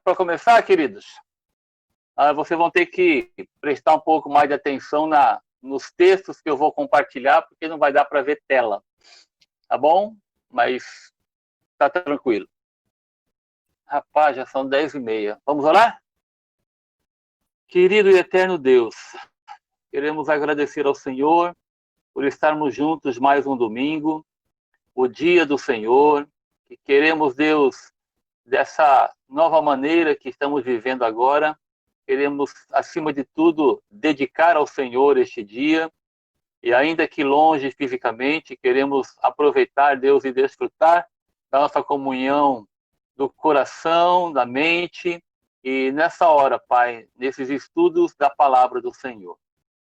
para começar, queridos, vocês vão ter que prestar um pouco mais de atenção nos textos que eu vou compartilhar, porque não vai dar para ver tela, tá bom? Mas tá tranquilo. Rapaz, já são 10h30. Vamos orar? Querido e eterno Deus, queremos agradecer ao Senhor por estarmos juntos mais um domingo, o dia do Senhor, e queremos, Deus, dessa nova maneira que estamos vivendo agora, queremos, acima de tudo, dedicar ao Senhor este dia, e ainda que longe fisicamente, queremos aproveitar, Deus, e desfrutar da nossa comunhão do coração, da mente, e nessa hora, Pai, nesses estudos da palavra do Senhor.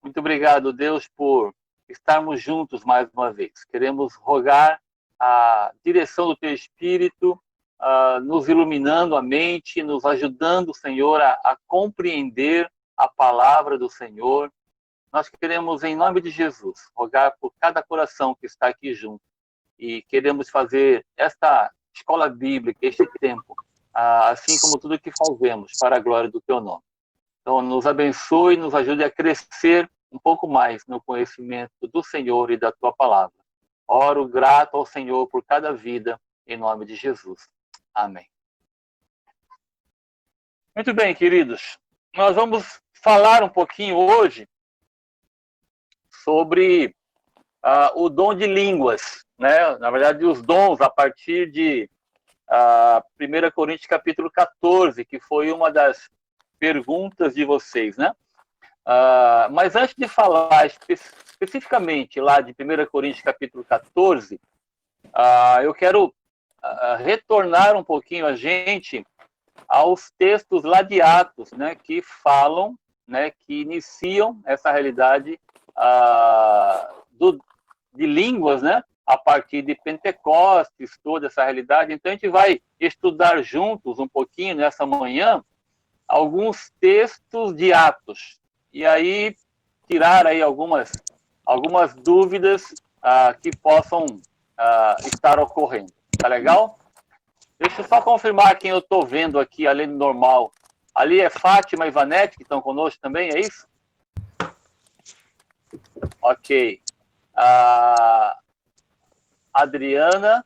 Muito obrigado, Deus, por estarmos juntos mais uma vez. Queremos rogar a direção do Teu Espírito, nos iluminando a mente, nos ajudando, Senhor, a compreender a palavra do Senhor. Nós queremos, em nome de Jesus, rogar por cada coração que está aqui junto. E queremos fazer esta escola bíblica, este tempo, assim como tudo que fazemos, para a glória do Teu nome. Então, nos abençoe, nos ajude a crescer um pouco mais no conhecimento do Senhor e da Tua palavra. Oro grato ao Senhor por cada vida, em nome de Jesus. Amém. Muito bem, queridos. Nós vamos falar um pouquinho hoje sobre o dom de línguas, né? Na verdade, os dons a partir de 1 Coríntios capítulo 14, que foi uma das perguntas de vocês, né? Mas antes de falar especificamente lá de 1 Coríntios capítulo 14, eu quero retornar um pouquinho a gente aos textos lá de Atos, né, que falam, né, que iniciam essa realidade de línguas, né, a partir de Pentecostes, toda essa realidade. Então a gente vai estudar juntos um pouquinho nessa manhã alguns textos de Atos e aí tirar aí algumas dúvidas que possam estar ocorrendo. Tá legal? Deixa eu só confirmar quem eu estou vendo aqui, além do normal. Ali é Fátima e Ivanete, que estão conosco também, é isso? Ok. Adriana.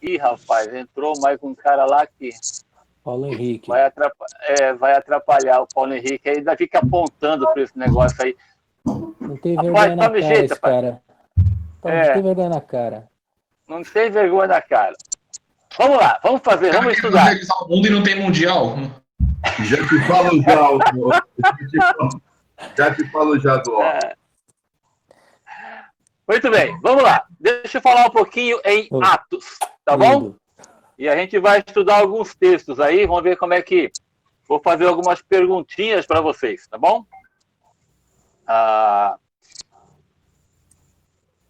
Ih, rapaz, entrou mais um cara lá que... Paulo Henrique. Vai atrapalhar o Paulo Henrique. Aí ainda fica apontando para esse negócio aí. Não tem vergonha na cara esse cara. Não tem vergonha na cara. Não tem vergonha na cara. Vamos lá, vamos estudar. O mundo e não tem mundial. Já te falo já, do Muito bem, vamos lá. Deixa eu falar um pouquinho em Atos, tá bom? E a gente vai estudar alguns textos aí, vamos ver como é que... Vou fazer algumas perguntinhas para vocês, tá bom?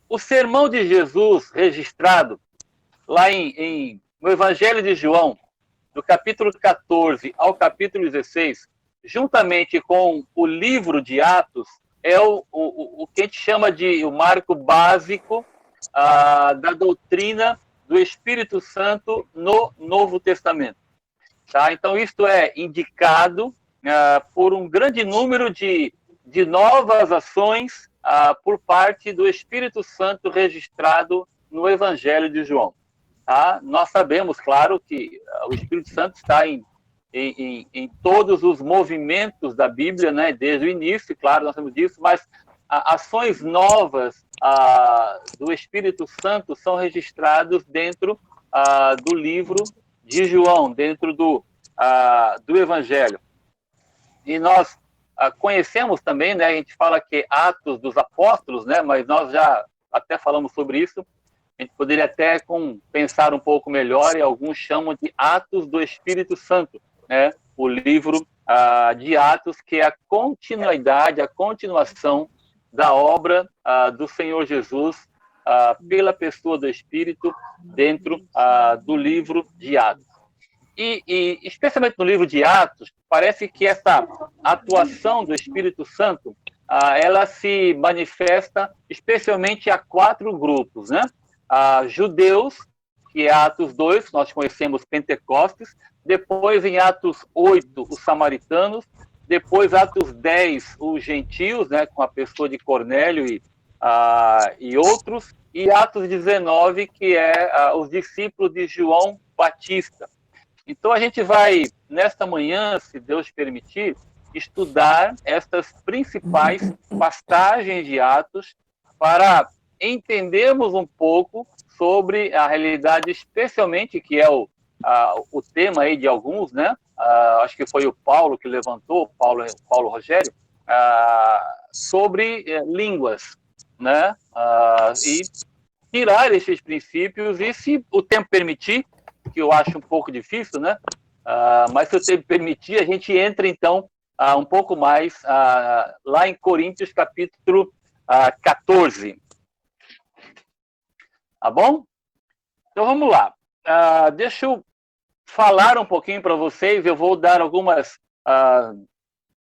O sermão de Jesus registrado lá no Evangelho de João, do capítulo 14 ao capítulo 16, juntamente com o livro de Atos, é o que a gente chama de o marco básico da doutrina do Espírito Santo no Novo Testamento. Tá? Então, isto é indicado por um grande número de novas ações por parte do Espírito Santo registrado no Evangelho de João. Tá? Nós sabemos, claro, que o Espírito Santo está em todos os movimentos da Bíblia, né? Desde o início, claro, nós sabemos disso, mas ações novas do Espírito Santo são registradas dentro do livro de João, dentro do Evangelho. E nós conhecemos também, né? A gente fala que Atos dos Apóstolos, né? Mas nós já até falamos sobre isso. A gente poderia até pensar um pouco melhor, e alguns chamam de Atos do Espírito Santo, né? O livro de Atos, que é a continuação da obra do Senhor Jesus pela pessoa do Espírito dentro do livro de Atos. E especialmente no livro de Atos, parece que essa atuação do Espírito Santo, ela se manifesta especialmente a 4 grupos, né? Judeus que é Atos 2, nós conhecemos Pentecostes, depois em Atos 8, os samaritanos, depois Atos 10, os gentios, né, com a pessoa de Cornélio e outros, e Atos 19, que é os discípulos de João Batista. Então a gente vai, nesta manhã, se Deus permitir, estudar estas principais passagens de Atos para entendermos um pouco sobre a realidade, especialmente, que é o tema aí de alguns, né? Acho que foi o Paulo que levantou, Paulo Rogério, sobre línguas, né? E tirar esses princípios, e se o tempo permitir, que eu acho um pouco difícil, né? Mas se o tempo permitir, a gente entra, então, um pouco mais lá em Coríntios, capítulo 14. Tá bom? Então, vamos lá. Deixa eu falar um pouquinho para vocês. Eu vou dar algumas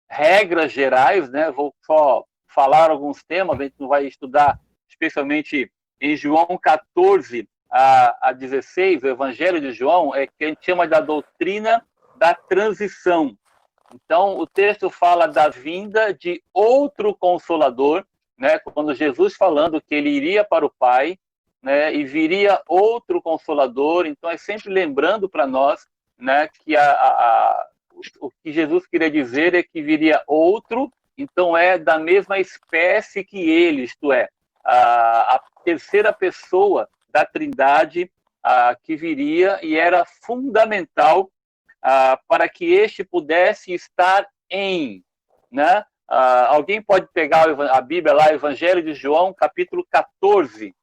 regras gerais, né? Vou só falar alguns temas. A gente não vai estudar, especialmente em João 14 a 16, o Evangelho de João, é que a gente chama da doutrina da transição. Então, o texto fala da vinda de outro Consolador, né? Quando Jesus falando que ele iria para o Pai, né? E viria outro Consolador. Então, é sempre lembrando para nós, né, que o que Jesus queria dizer é que viria outro, então é da mesma espécie que ele, isto é, a terceira pessoa da Trindade que viria, e era fundamental para que este pudesse estar em, né? Alguém pode pegar a Bíblia lá, Evangelho de João, capítulo 14.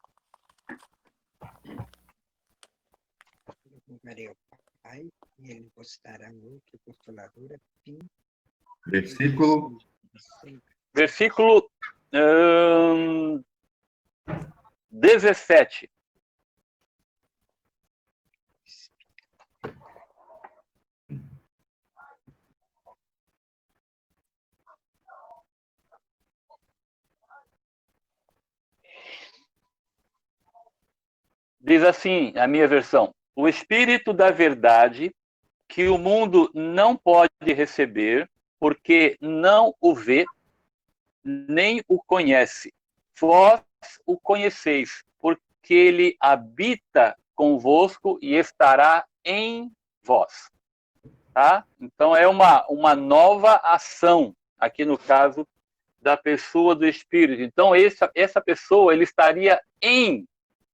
Pai, e ele vos dará outro Consolador a fim. Versículo 17. Diz assim, a minha versão: o Espírito da verdade, que o mundo não pode receber, porque não o vê, nem o conhece. Vós o conheceis, porque ele habita convosco e estará em vós. Tá? Então é uma nova ação, aqui no caso da pessoa do Espírito. Então essa pessoa, ele estaria em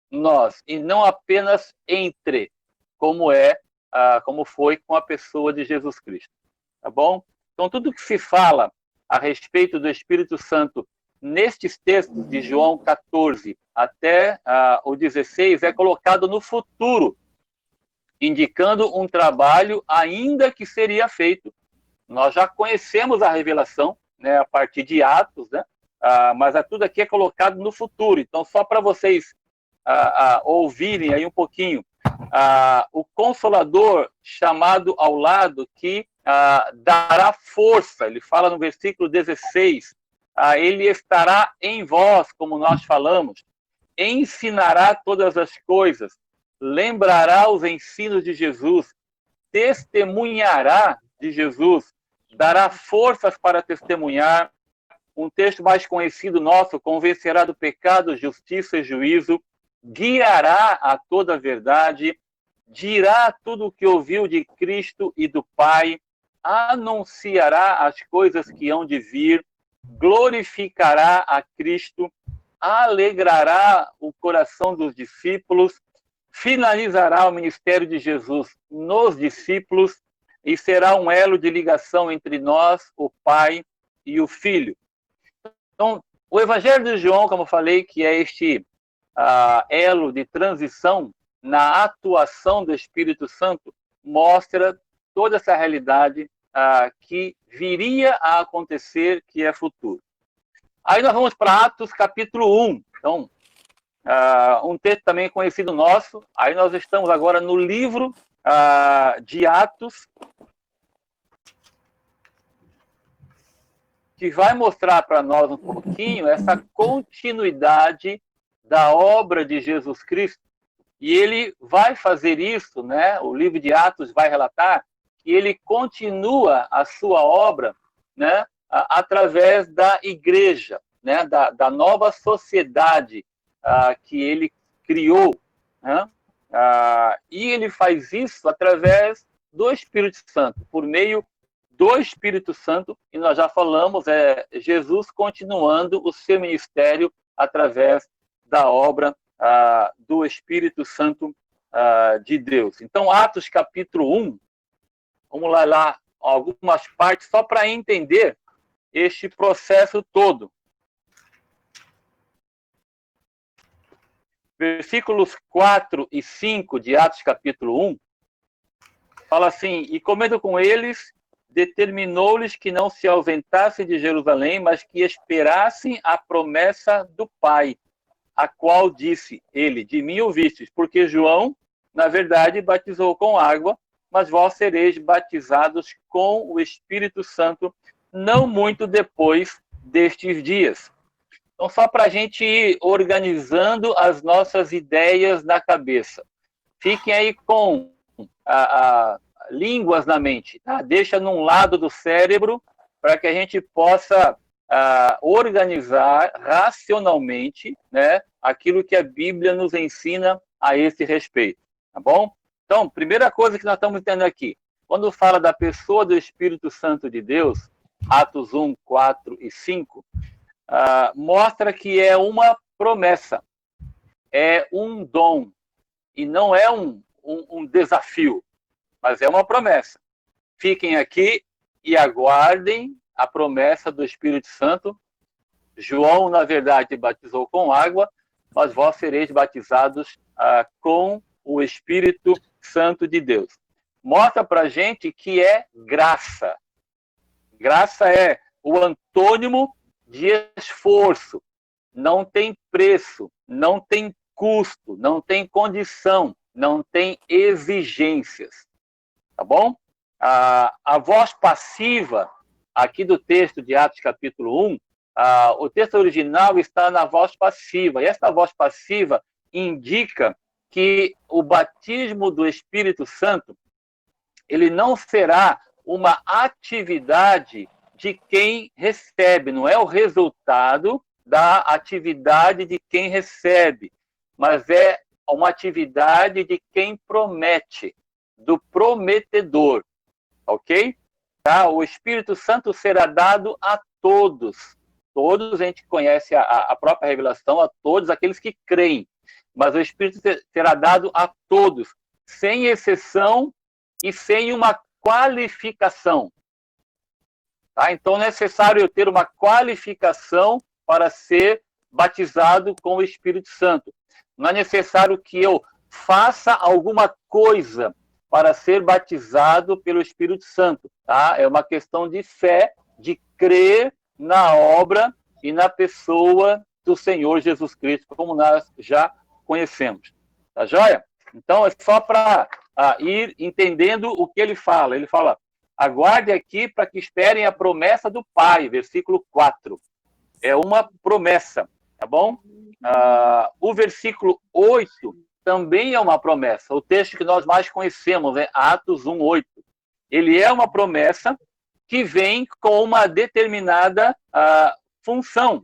nós, e não apenas entre, como foi com a pessoa de Jesus Cristo. Tá bom? Então, tudo que se fala a respeito do Espírito Santo nestes textos de João 14 até o 16 é colocado no futuro, indicando um trabalho ainda que seria feito. Nós já conhecemos a revelação, né, a partir de Atos, né? Mas tudo aqui é colocado no futuro. Então, só para vocês ouvirem aí um pouquinho, o Consolador chamado ao lado, que dará força, ele fala no versículo 16, ele estará em vós, como nós falamos, ensinará todas as coisas, lembrará os ensinos de Jesus, testemunhará de Jesus, dará forças para testemunhar. Um texto mais conhecido nosso: convencerá do pecado, justiça e juízo, guiará a toda a verdade, dirá tudo o que ouviu de Cristo e do Pai, anunciará as coisas que hão de vir, glorificará a Cristo, alegrará o coração dos discípulos, finalizará o ministério de Jesus nos discípulos e será um elo de ligação entre nós, o Pai e o Filho. Então, o Evangelho de João, como eu falei, que é este elo de transição na atuação do Espírito Santo, mostra toda essa realidade que viria a acontecer, que é futuro. Aí nós vamos para Atos capítulo 1. Então, um texto também conhecido nosso. Aí nós estamos agora no livro de Atos, que vai mostrar para nós um pouquinho essa continuidade da obra de Jesus Cristo. E ele vai fazer isso, né? O livro de Atos vai relatar que ele continua a sua obra, né? Através da igreja, né? Da nova sociedade que ele criou, né? E ele faz isso através do Espírito Santo, por meio do Espírito Santo, e nós já falamos, Jesus continuando o seu ministério através da obra do Espírito Santo de Deus. Então, Atos capítulo 1, vamos lá algumas partes, só para entender este processo todo. Versículos 4 e 5 de Atos capítulo 1, fala assim: e comendo com eles, determinou-lhes que não se ausentassem de Jerusalém, mas que esperassem a promessa do Pai, a qual disse ele: de mim ouvistes, porque João, na verdade, batizou com água, mas vós sereis batizados com o Espírito Santo, não muito depois destes dias. Então, só para a gente ir organizando as nossas ideias na cabeça. Fiquem aí com línguas na mente, tá? Deixa num lado do cérebro para que a gente possa organizar racionalmente, né, aquilo que a Bíblia nos ensina a esse respeito, tá bom? Então, primeira coisa que nós estamos entendendo aqui, quando fala da pessoa do Espírito Santo de Deus, Atos 1, 4 e 5, mostra que é uma promessa, é um dom, e não é um desafio, mas é uma promessa. Fiquem aqui e aguardem a promessa do Espírito Santo. João, na verdade, batizou com água, mas vós sereis batizados com o Espírito Santo de Deus. Mostra para a gente que é graça. Graça é o antônimo de esforço. Não tem preço, não tem custo, não tem condição, não tem exigências. Tá bom? A voz passiva, aqui do texto de Atos capítulo 1, o texto original está na voz passiva. E essa voz passiva indica que o batismo do Espírito Santo, ele não será uma atividade de quem recebe, não é o resultado da atividade de quem recebe, mas é uma atividade de quem promete, do prometedor, ok? Tá? O Espírito Santo será dado a todos. Todos, a gente conhece a própria revelação, a todos aqueles que creem. Mas o Espírito será dado a todos, sem exceção e sem uma qualificação. Tá? Então, é necessário ter uma qualificação para ser batizado com o Espírito Santo. Não é necessário que eu faça alguma coisa para ser batizado pelo Espírito Santo. Tá? É uma questão de fé, de crer na obra e na pessoa do Senhor Jesus Cristo, como nós já conhecemos. Tá joia? Então, é só para ir entendendo o que ele fala. Ele fala: aguarde aqui para que esperem a promessa do Pai, versículo 4. É uma promessa, tá bom? O versículo 8 também é uma promessa. O texto que nós mais conhecemos é Atos 1, 8. Ele é uma promessa que vem com uma determinada função,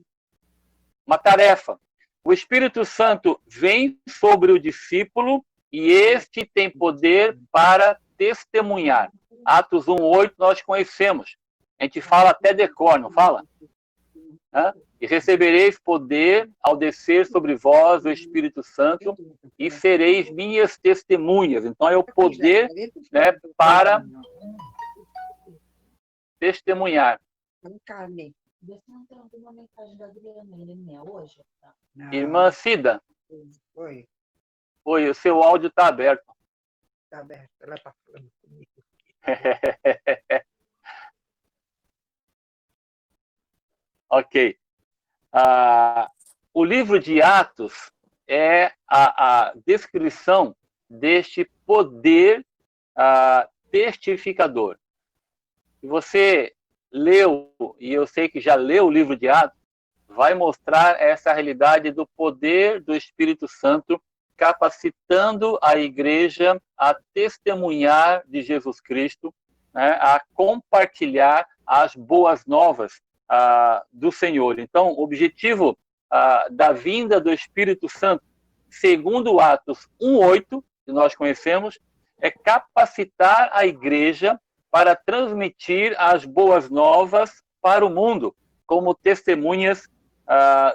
uma tarefa. O Espírito Santo vem sobre o discípulo e este tem poder para testemunhar. Atos 1, 8 nós conhecemos. A gente fala até decor, não fala? E recebereis poder ao descer sobre vós o Espírito Santo e sereis minhas testemunhas. Então é o poder, né, para testemunhar. Irmã Cida. Oi. Oi, o seu áudio está aberto. Está aberto, ela está falando comigo. Ok. O livro de Atos é a descrição deste poder testificador. Se você leu, e eu sei que já leu o livro de Atos, vai mostrar essa realidade do poder do Espírito Santo capacitando a igreja a testemunhar de Jesus Cristo, né, a compartilhar as boas novas do Senhor. Então, o objetivo da vinda do Espírito Santo, segundo Atos 1:8, que nós conhecemos, é capacitar a igreja para transmitir as boas novas para o mundo, como testemunhas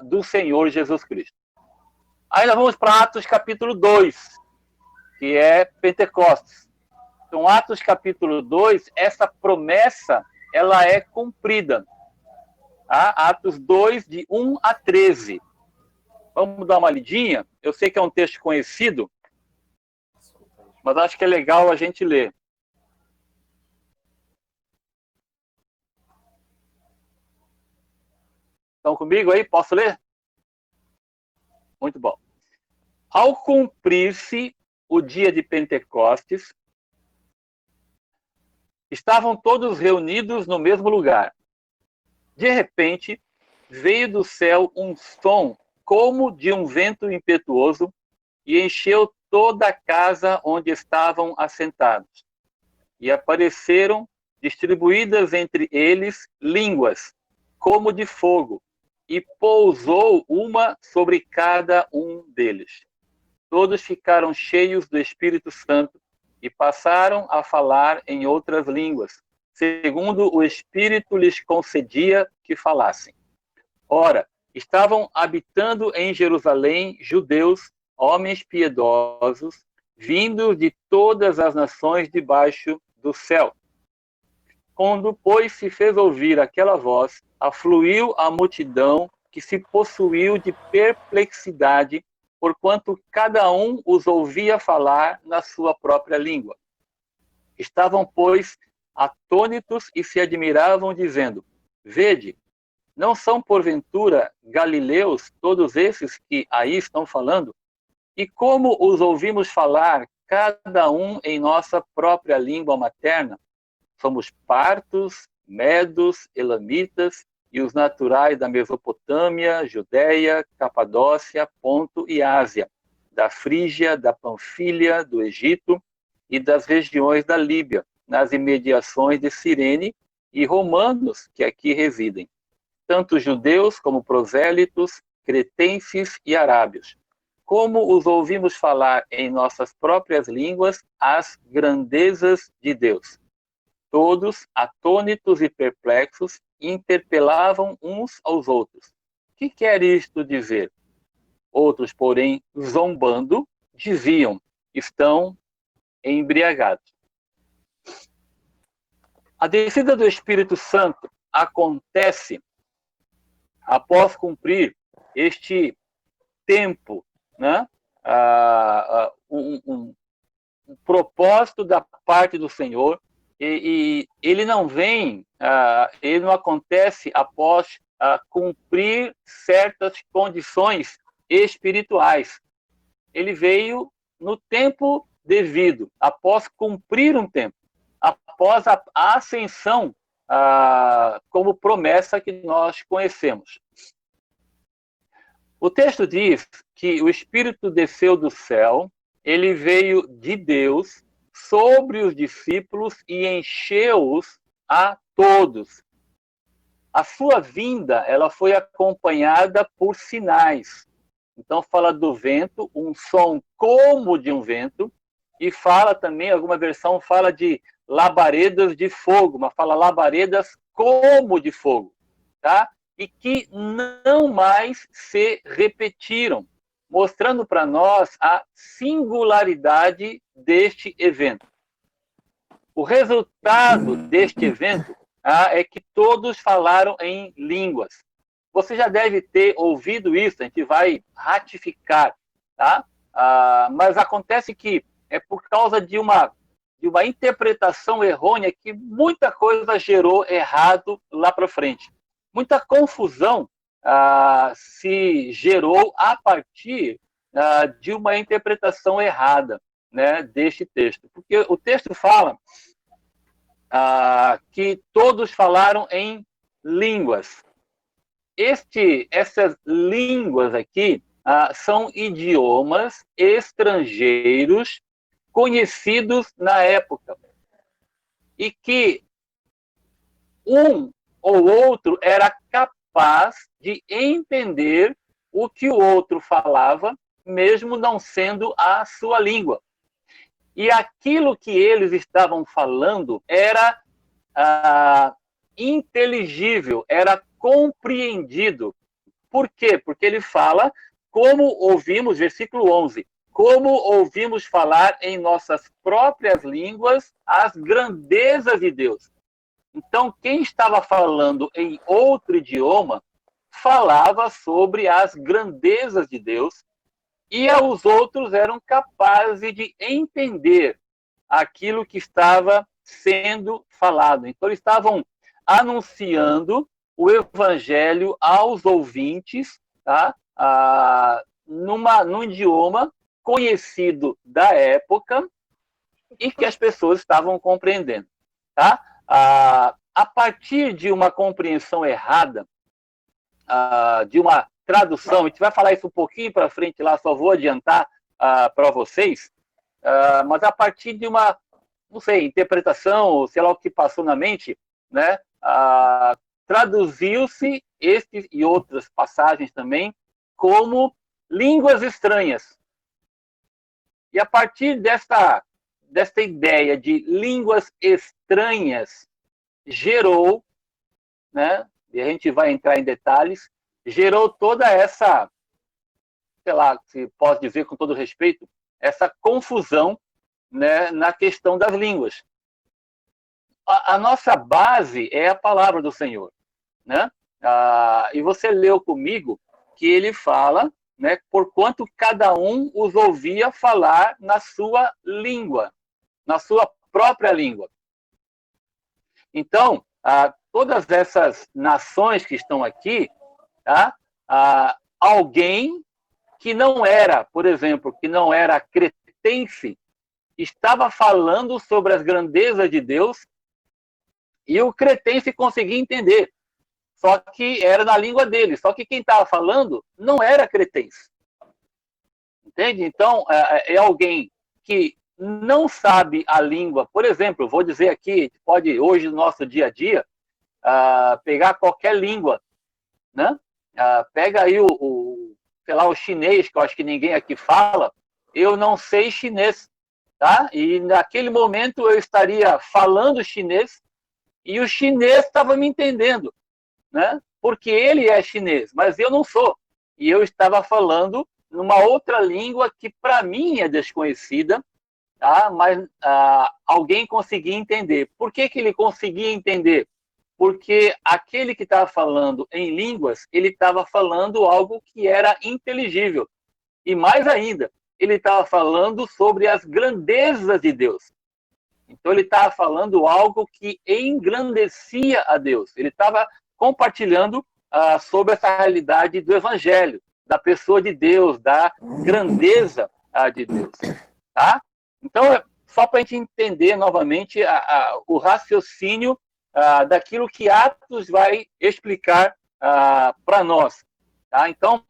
do Senhor Jesus Cristo. Aí nós vamos para Atos capítulo 2, que é Pentecostes. Então, Atos capítulo 2, essa promessa, ela é cumprida. Tá? Atos 2, de 1 a 13. Vamos dar uma lidinha? Eu sei que é um texto conhecido, mas acho que é legal a gente ler. Estão comigo aí? Posso ler? Muito bom. Ao cumprir-se o dia de Pentecostes, estavam todos reunidos no mesmo lugar. De repente, veio do céu um som como de um vento impetuoso e encheu toda a casa onde estavam assentados. E apareceram, distribuídas entre eles, línguas, como de fogo, e pousou uma sobre cada um deles. Todos ficaram cheios do Espírito Santo e passaram a falar em outras línguas, segundo o Espírito lhes concedia que falassem. Ora, estavam habitando em Jerusalém judeus, homens piedosos, vindos de todas as nações debaixo do céu. Quando, pois, se fez ouvir aquela voz, afluiu a multidão que se possuiu de perplexidade, porquanto cada um os ouvia falar na sua própria língua. Estavam, pois, atônitos e se admiravam, dizendo: Vede, não são porventura galileus todos esses que aí estão falando? E como os ouvimos falar, cada um em nossa própria língua materna? Somos partos, medos, elamitas e os naturais da Mesopotâmia, Judéia, Capadócia, Ponto e Ásia, da Frígia, da Panfilha, do Egito e das regiões da Líbia, nas imediações de Cirene, e romanos que aqui residem, tanto judeus como prosélitos, cretenses e arábios. Como os ouvimos falar em nossas próprias línguas as grandezas de Deus. Todos, atônitos e perplexos, interpelavam uns aos outros. Que quer isto dizer? Outros, porém, zombando, diziam: estão embriagados. A descida do Espírito Santo acontece após cumprir este tempo, né? Um propósito da parte do Senhor, e ele não vem, ele não acontece após cumprir certas condições espirituais. Ele veio no tempo devido, após cumprir um tempo, após a ascensão, como promessa que nós conhecemos. O texto diz que o Espírito desceu do céu, ele veio de Deus sobre os discípulos e encheu-os a todos. A sua vinda, ela foi acompanhada por sinais. Então fala do vento, um som como de um vento, e fala também, alguma versão fala de labaredas de fogo, mas fala labaredas como de fogo, tá? E que não mais se repetiram, mostrando para nós a singularidade deste evento. O resultado deste evento é que todos falaram em línguas. Você já deve ter ouvido isso, a gente vai ratificar, tá? Mas acontece que é por causa de uma interpretação errônea que muita coisa gerou errado lá para frente. Muita confusão se gerou a partir de uma interpretação errada, né, deste texto. Porque o texto fala que todos falaram em línguas. Essas línguas aqui são idiomas estrangeiros conhecidos na época. E que um ou outro era capaz de entender o que o outro falava, mesmo não sendo a sua língua. E aquilo que eles estavam falando era inteligível, era compreendido. Por quê? Porque ele fala, como ouvimos, versículo 11, como ouvimos falar em nossas próprias línguas as grandezas de Deus. Então, quem estava falando em outro idioma falava sobre as grandezas de Deus, e os outros eram capazes de entender aquilo que estava sendo falado. Então, eles estavam anunciando o evangelho aos ouvintes, tá? Num idioma conhecido da época e que as pessoas estavam compreendendo. Tá? A partir de uma compreensão errada, de uma tradução, a gente vai falar isso um pouquinho para frente lá, só vou adiantar para vocês, mas a partir de uma, não sei, interpretação, sei lá o que passou na mente, né, traduziu-se estes e outras passagens também como línguas estranhas. E a partir desta ideia de línguas estranhas, gerou, né, e a gente vai entrar em detalhes, gerou toda essa, sei lá, se posso dizer com todo respeito, essa confusão, né, na questão das línguas. A nossa base é a palavra do Senhor, né? E você leu comigo que ele fala, né, porquanto cada um os ouvia falar na sua língua, na sua própria língua. Então, todas essas nações que estão aqui, tá? Alguém que não era, por exemplo, que não era cretense, estava falando sobre as grandezas de Deus e o cretense conseguia entender. Só que era na língua dele. Só que quem estava falando não era cretense. Entende? Então, é alguém que não sabe a língua. Por exemplo, vou dizer aqui, pode hoje no nosso dia a dia, pegar qualquer língua, né? Pega aí sei lá, o chinês, que eu acho que ninguém aqui fala, eu não sei chinês, tá? E naquele momento eu estaria falando chinês e o chinês estava me entendendo, né? Porque ele é chinês, mas eu não sou. E eu estava falando numa outra língua que para mim é desconhecida, tá? Mas alguém conseguia entender. Por que ele conseguia entender? Porque aquele que estava falando em línguas, ele estava falando algo que era inteligível. E mais ainda, ele estava falando sobre as grandezas de Deus. Então ele estava falando algo que engrandecia a Deus. Ele estava compartilhando sobre essa realidade do Evangelho, da pessoa de Deus, da grandeza de Deus. Tá? Então, só para a gente entender novamente o raciocínio daquilo que Atos vai explicar para nós. Tá? Então,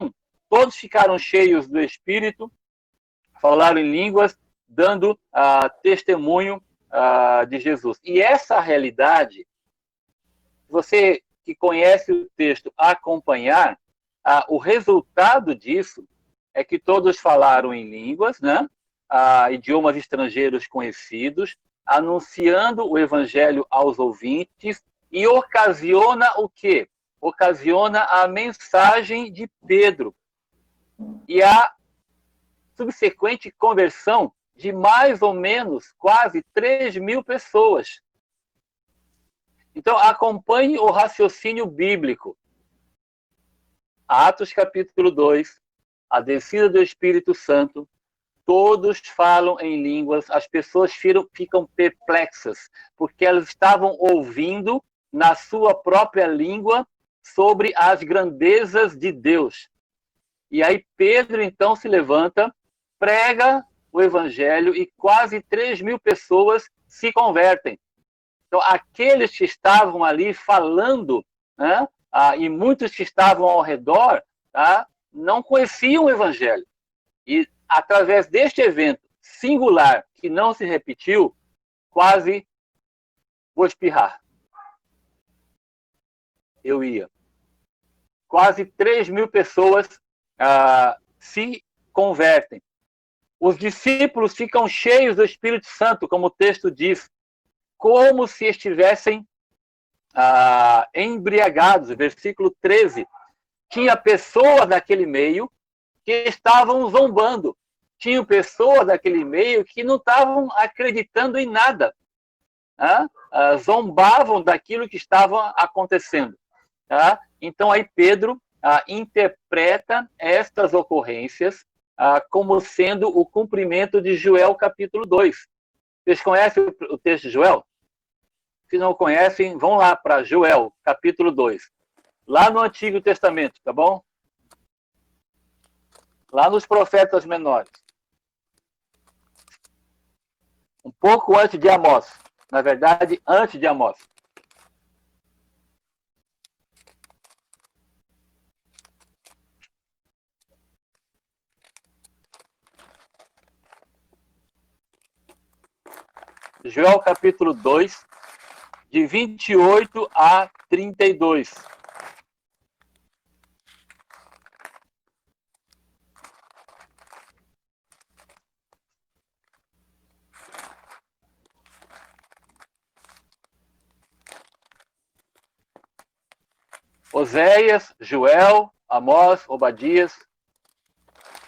todos ficaram cheios do Espírito, falaram em línguas, dando testemunho de Jesus. E essa realidade, você que conhece o texto acompanhar, o resultado disso é que todos falaram em línguas, né? Idiomas estrangeiros conhecidos, anunciando o evangelho aos ouvintes, e ocasiona o quê? Ocasiona a mensagem de Pedro e a subsequente conversão de mais ou menos quase 3.000 pessoas. Então, acompanhe o raciocínio bíblico. Atos capítulo 2, a descida do Espírito Santo, todos falam em línguas, as pessoas ficam perplexas, porque elas estavam ouvindo na sua própria língua sobre as grandezas de Deus. E aí Pedro, então, se levanta, prega o evangelho e quase 3.000 pessoas se convertem. Então, aqueles que estavam ali falando, né, e muitos que estavam ao redor, tá, não conheciam o Evangelho. E, através deste evento singular, que não se repetiu, quase vou espirrar. Eu ia. Quase 3.000 pessoas se convertem. Os discípulos ficam cheios do Espírito Santo, como o texto diz, como se estivessem embriagados. Versículo 13. Tinha pessoas naquele meio que estavam zombando. Tinham pessoas daquele meio que não estavam acreditando em nada. Zombavam daquilo que estava acontecendo. Então, aí Pedro interpreta estas ocorrências como sendo o cumprimento de Joel capítulo 2. Vocês conhecem o texto de Joel? Se não conhecem, vão lá para Joel capítulo 2. Lá no Antigo Testamento, tá bom? Lá nos profetas menores. Um pouco antes de Amós. Na verdade, antes de Amós. Joel capítulo 2, de 28 a 32. Oséias, Joel, Amós, Obadias,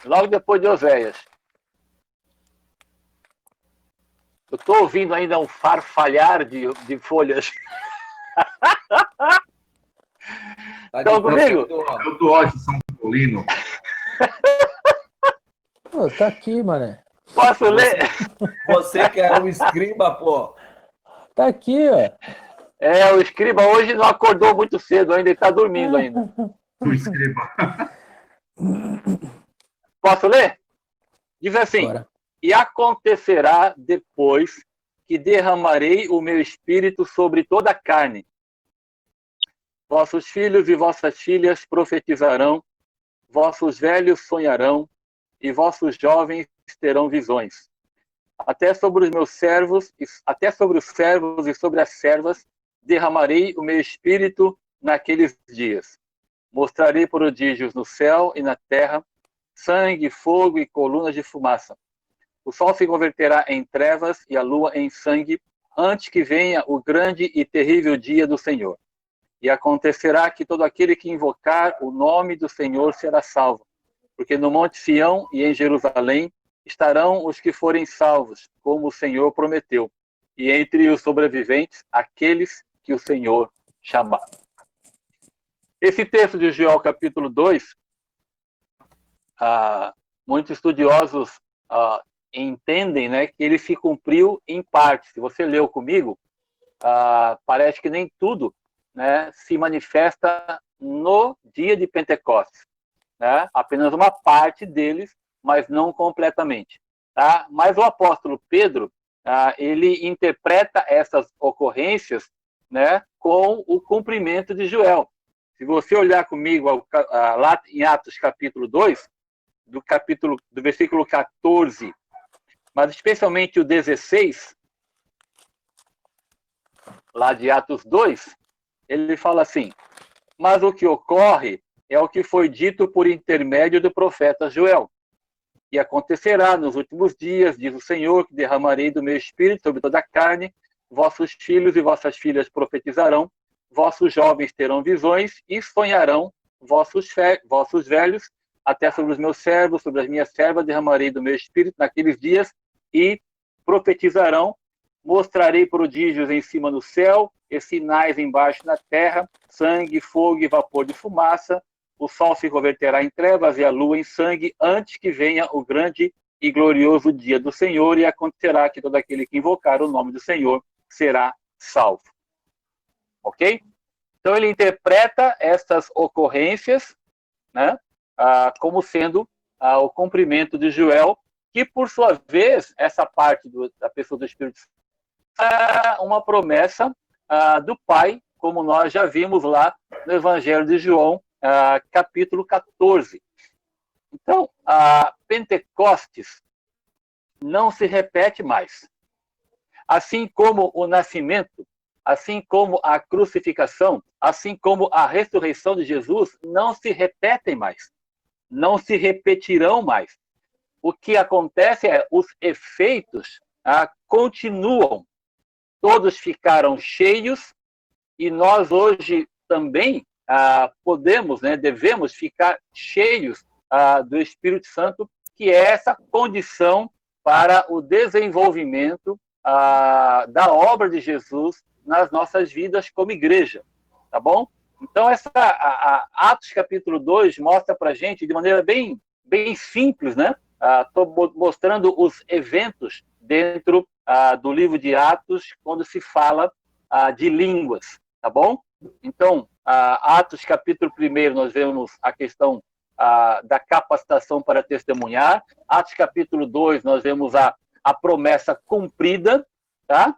logo depois de Oséias. Eu estou ouvindo ainda um farfalhar de folhas. Estão comigo? É o do Oeste São Paulino. Pô, tá aqui, mané. Posso ler? Você que era um escriba, pô. Tá aqui, ó. O escriba hoje não acordou muito cedo ainda, ele está dormindo ainda. O escriba. Posso ler? Diz assim: Bora. E acontecerá depois que derramarei o meu espírito sobre toda a carne. Vossos filhos e vossas filhas profetizarão, vossos velhos sonharão, e vossos jovens terão visões. Até sobre os meus servos, até sobre os servos e sobre as servas, derramarei o meu espírito naqueles dias. Mostrarei prodígios no céu e na terra, sangue, fogo e colunas de fumaça. O sol se converterá em trevas e a lua em sangue, antes que venha o grande e terrível dia do Senhor. E acontecerá que todo aquele que invocar o nome do Senhor será salvo. Porque no Monte Sião e em Jerusalém estarão os que forem salvos, como o Senhor prometeu. E entre os sobreviventes, aqueles que o Senhor chamar. Esse texto de Joel, capítulo 2, muitos estudiosos entendem, né, que ele se cumpriu em parte. Se você leu comigo, parece que nem tudo, né, se manifesta no dia de Pentecostes. Né? Apenas uma parte deles, mas não completamente. Tá? Mas o apóstolo Pedro, ele interpreta essas ocorrências, né, com o cumprimento de Joel. Se você olhar comigo lá em Atos capítulo 2, do versículo 14, mas especialmente o 16, lá de Atos 2, ele fala assim: mas o que ocorre é o que foi dito por intermédio do profeta Joel. E acontecerá nos últimos dias, diz o Senhor, que derramarei do meu espírito sobre toda a carne, vossos filhos e vossas filhas profetizarão, vossos jovens terão visões e sonharão, vossos velhos, até sobre os meus servos, sobre as minhas servas, derramarei do meu espírito naqueles dias e profetizarão, mostrarei prodígios em cima no céu e sinais embaixo na terra, sangue, fogo e vapor de fumaça, o sol se converterá em trevas e a lua em sangue, antes que venha o grande e glorioso dia do Senhor, e acontecerá que todo aquele que invocar o nome do Senhor será salvo. Ok? Então ele interpreta estas ocorrências, né, como sendo o cumprimento de Joel, que por sua vez, essa parte da pessoa do Espírito Santo é uma promessa do Pai, como nós já vimos lá no Evangelho de João, capítulo 14. Então, a Pentecostes não se repete mais. Assim como o nascimento, assim como a crucificação, assim como a ressurreição de Jesus, não se repetem mais. Não se repetirão mais. O que acontece é os efeitos continuam. Todos ficaram cheios e nós hoje também podemos, devemos ficar cheios do Espírito Santo, que é essa condição para o desenvolvimento da obra de Jesus nas nossas vidas como igreja, tá bom? Então, Atos capítulo 2 mostra para a gente, de maneira bem, bem simples, né? Estou mostrando os eventos dentro do livro de Atos, quando se fala de línguas, tá bom? Então, Atos capítulo 1, nós vemos a questão da capacitação para testemunhar. Atos capítulo 2, nós vemos a promessa cumprida, tá?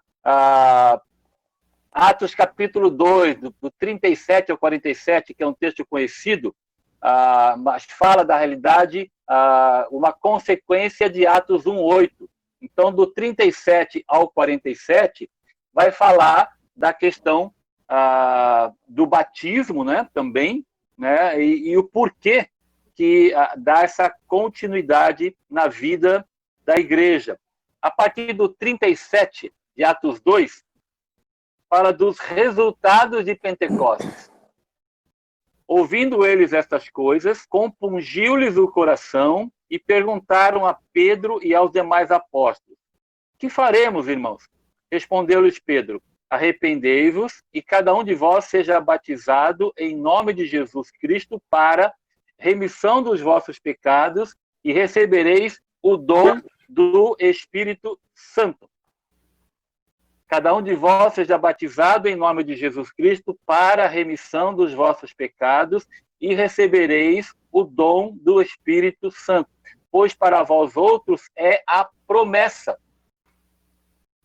Atos capítulo 2, do 37 ao 47, que é um texto conhecido, mas fala da realidade, uma consequência de Atos 1:8. Então, do 37 ao 47, vai falar da questão do batismo, né, também, né, e o porquê que dá essa continuidade na vida da igreja. A partir do 37 de Atos 2, fala dos resultados de Pentecostes. Ouvindo eles estas coisas, compungiu-lhes o coração e perguntaram a Pedro e aos demais apóstolos: que faremos, irmãos? Respondeu-lhes Pedro: arrependei-vos e cada um de vós seja batizado em nome de Jesus Cristo para remissão dos vossos pecados e recebereis o dom do Espírito Santo. Cada um de vós seja batizado em nome de Jesus Cristo para a remissão dos vossos pecados e recebereis o dom do Espírito Santo. Pois para vós outros é a promessa,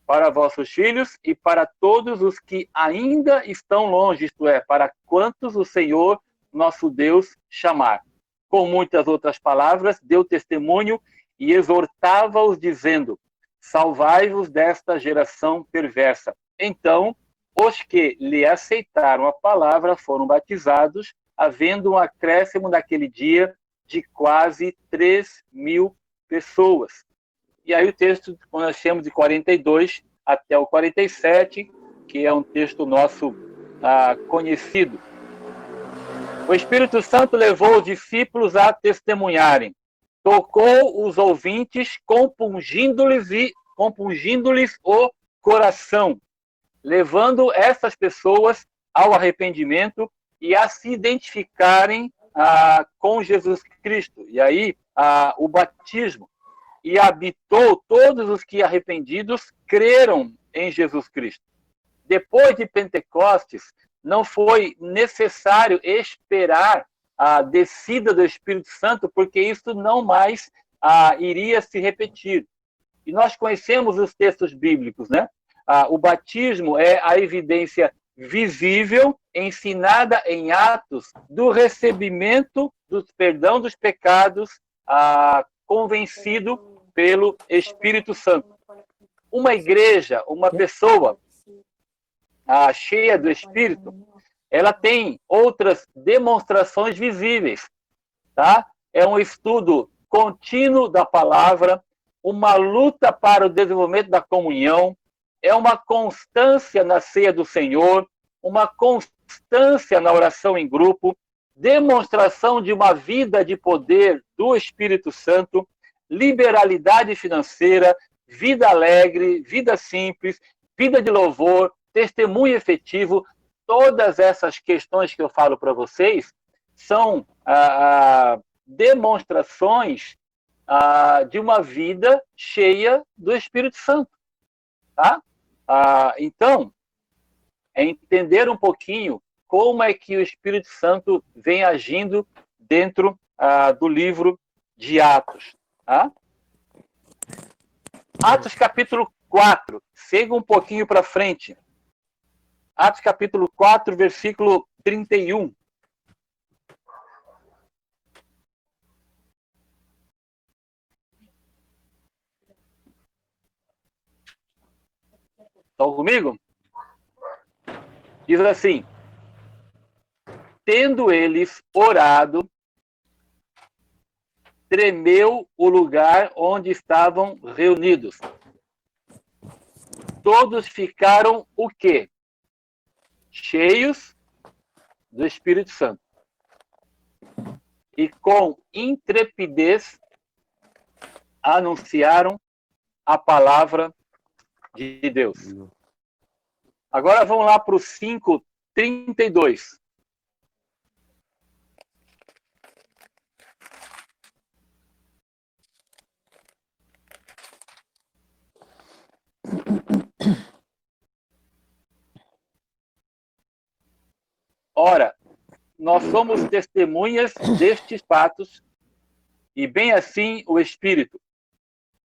para vossos filhos e para todos os que ainda estão longe, isto é, para quantos o Senhor, nosso Deus, chamar. Com muitas outras palavras, deu testemunho e exortava-os, dizendo: salvai-vos desta geração perversa. Então, os que lhe aceitaram a palavra foram batizados, havendo um acréscimo naquele dia de quase 3.000 pessoas. E aí o texto, nós temos de 42 até o 47, que é um texto nosso conhecido. O Espírito Santo levou os discípulos a testemunharem. Tocou os ouvintes, compungindo-lhes o coração, levando essas pessoas ao arrependimento e a se identificarem com Jesus Cristo. E aí, o batismo. E habitou todos os que arrependidos creram em Jesus Cristo. Depois de Pentecostes, não foi necessário esperar a descida do Espírito Santo, porque isso não mais iria se repetir. E nós conhecemos os textos bíblicos, né? O batismo é a evidência visível, ensinada em Atos, do recebimento do perdão dos pecados, convencido pelo Espírito Santo. Uma igreja, uma pessoa cheia do Espírito, ela tem outras demonstrações visíveis, tá? É um estudo contínuo da palavra, uma luta para o desenvolvimento da comunhão, é uma constância na ceia do Senhor, uma constância na oração em grupo, demonstração de uma vida de poder do Espírito Santo, liberalidade financeira, vida alegre, vida simples, vida de louvor, testemunho efetivo. Todas essas questões que eu falo para vocês são demonstrações de uma vida cheia do Espírito Santo. Tá? Então, é entender um pouquinho como é que o Espírito Santo vem agindo dentro do livro de Atos. Tá? Atos capítulo 4, siga um pouquinho para frente. Atos capítulo 4, versículo 31. Estão comigo? Diz assim: tendo eles orado, tremeu o lugar onde estavam reunidos. Todos ficaram o quê? Cheios do Espírito Santo. E com intrepidez anunciaram a palavra de Deus. Agora vamos lá para o 5:32. Ora, nós somos testemunhas destes fatos, e bem assim o Espírito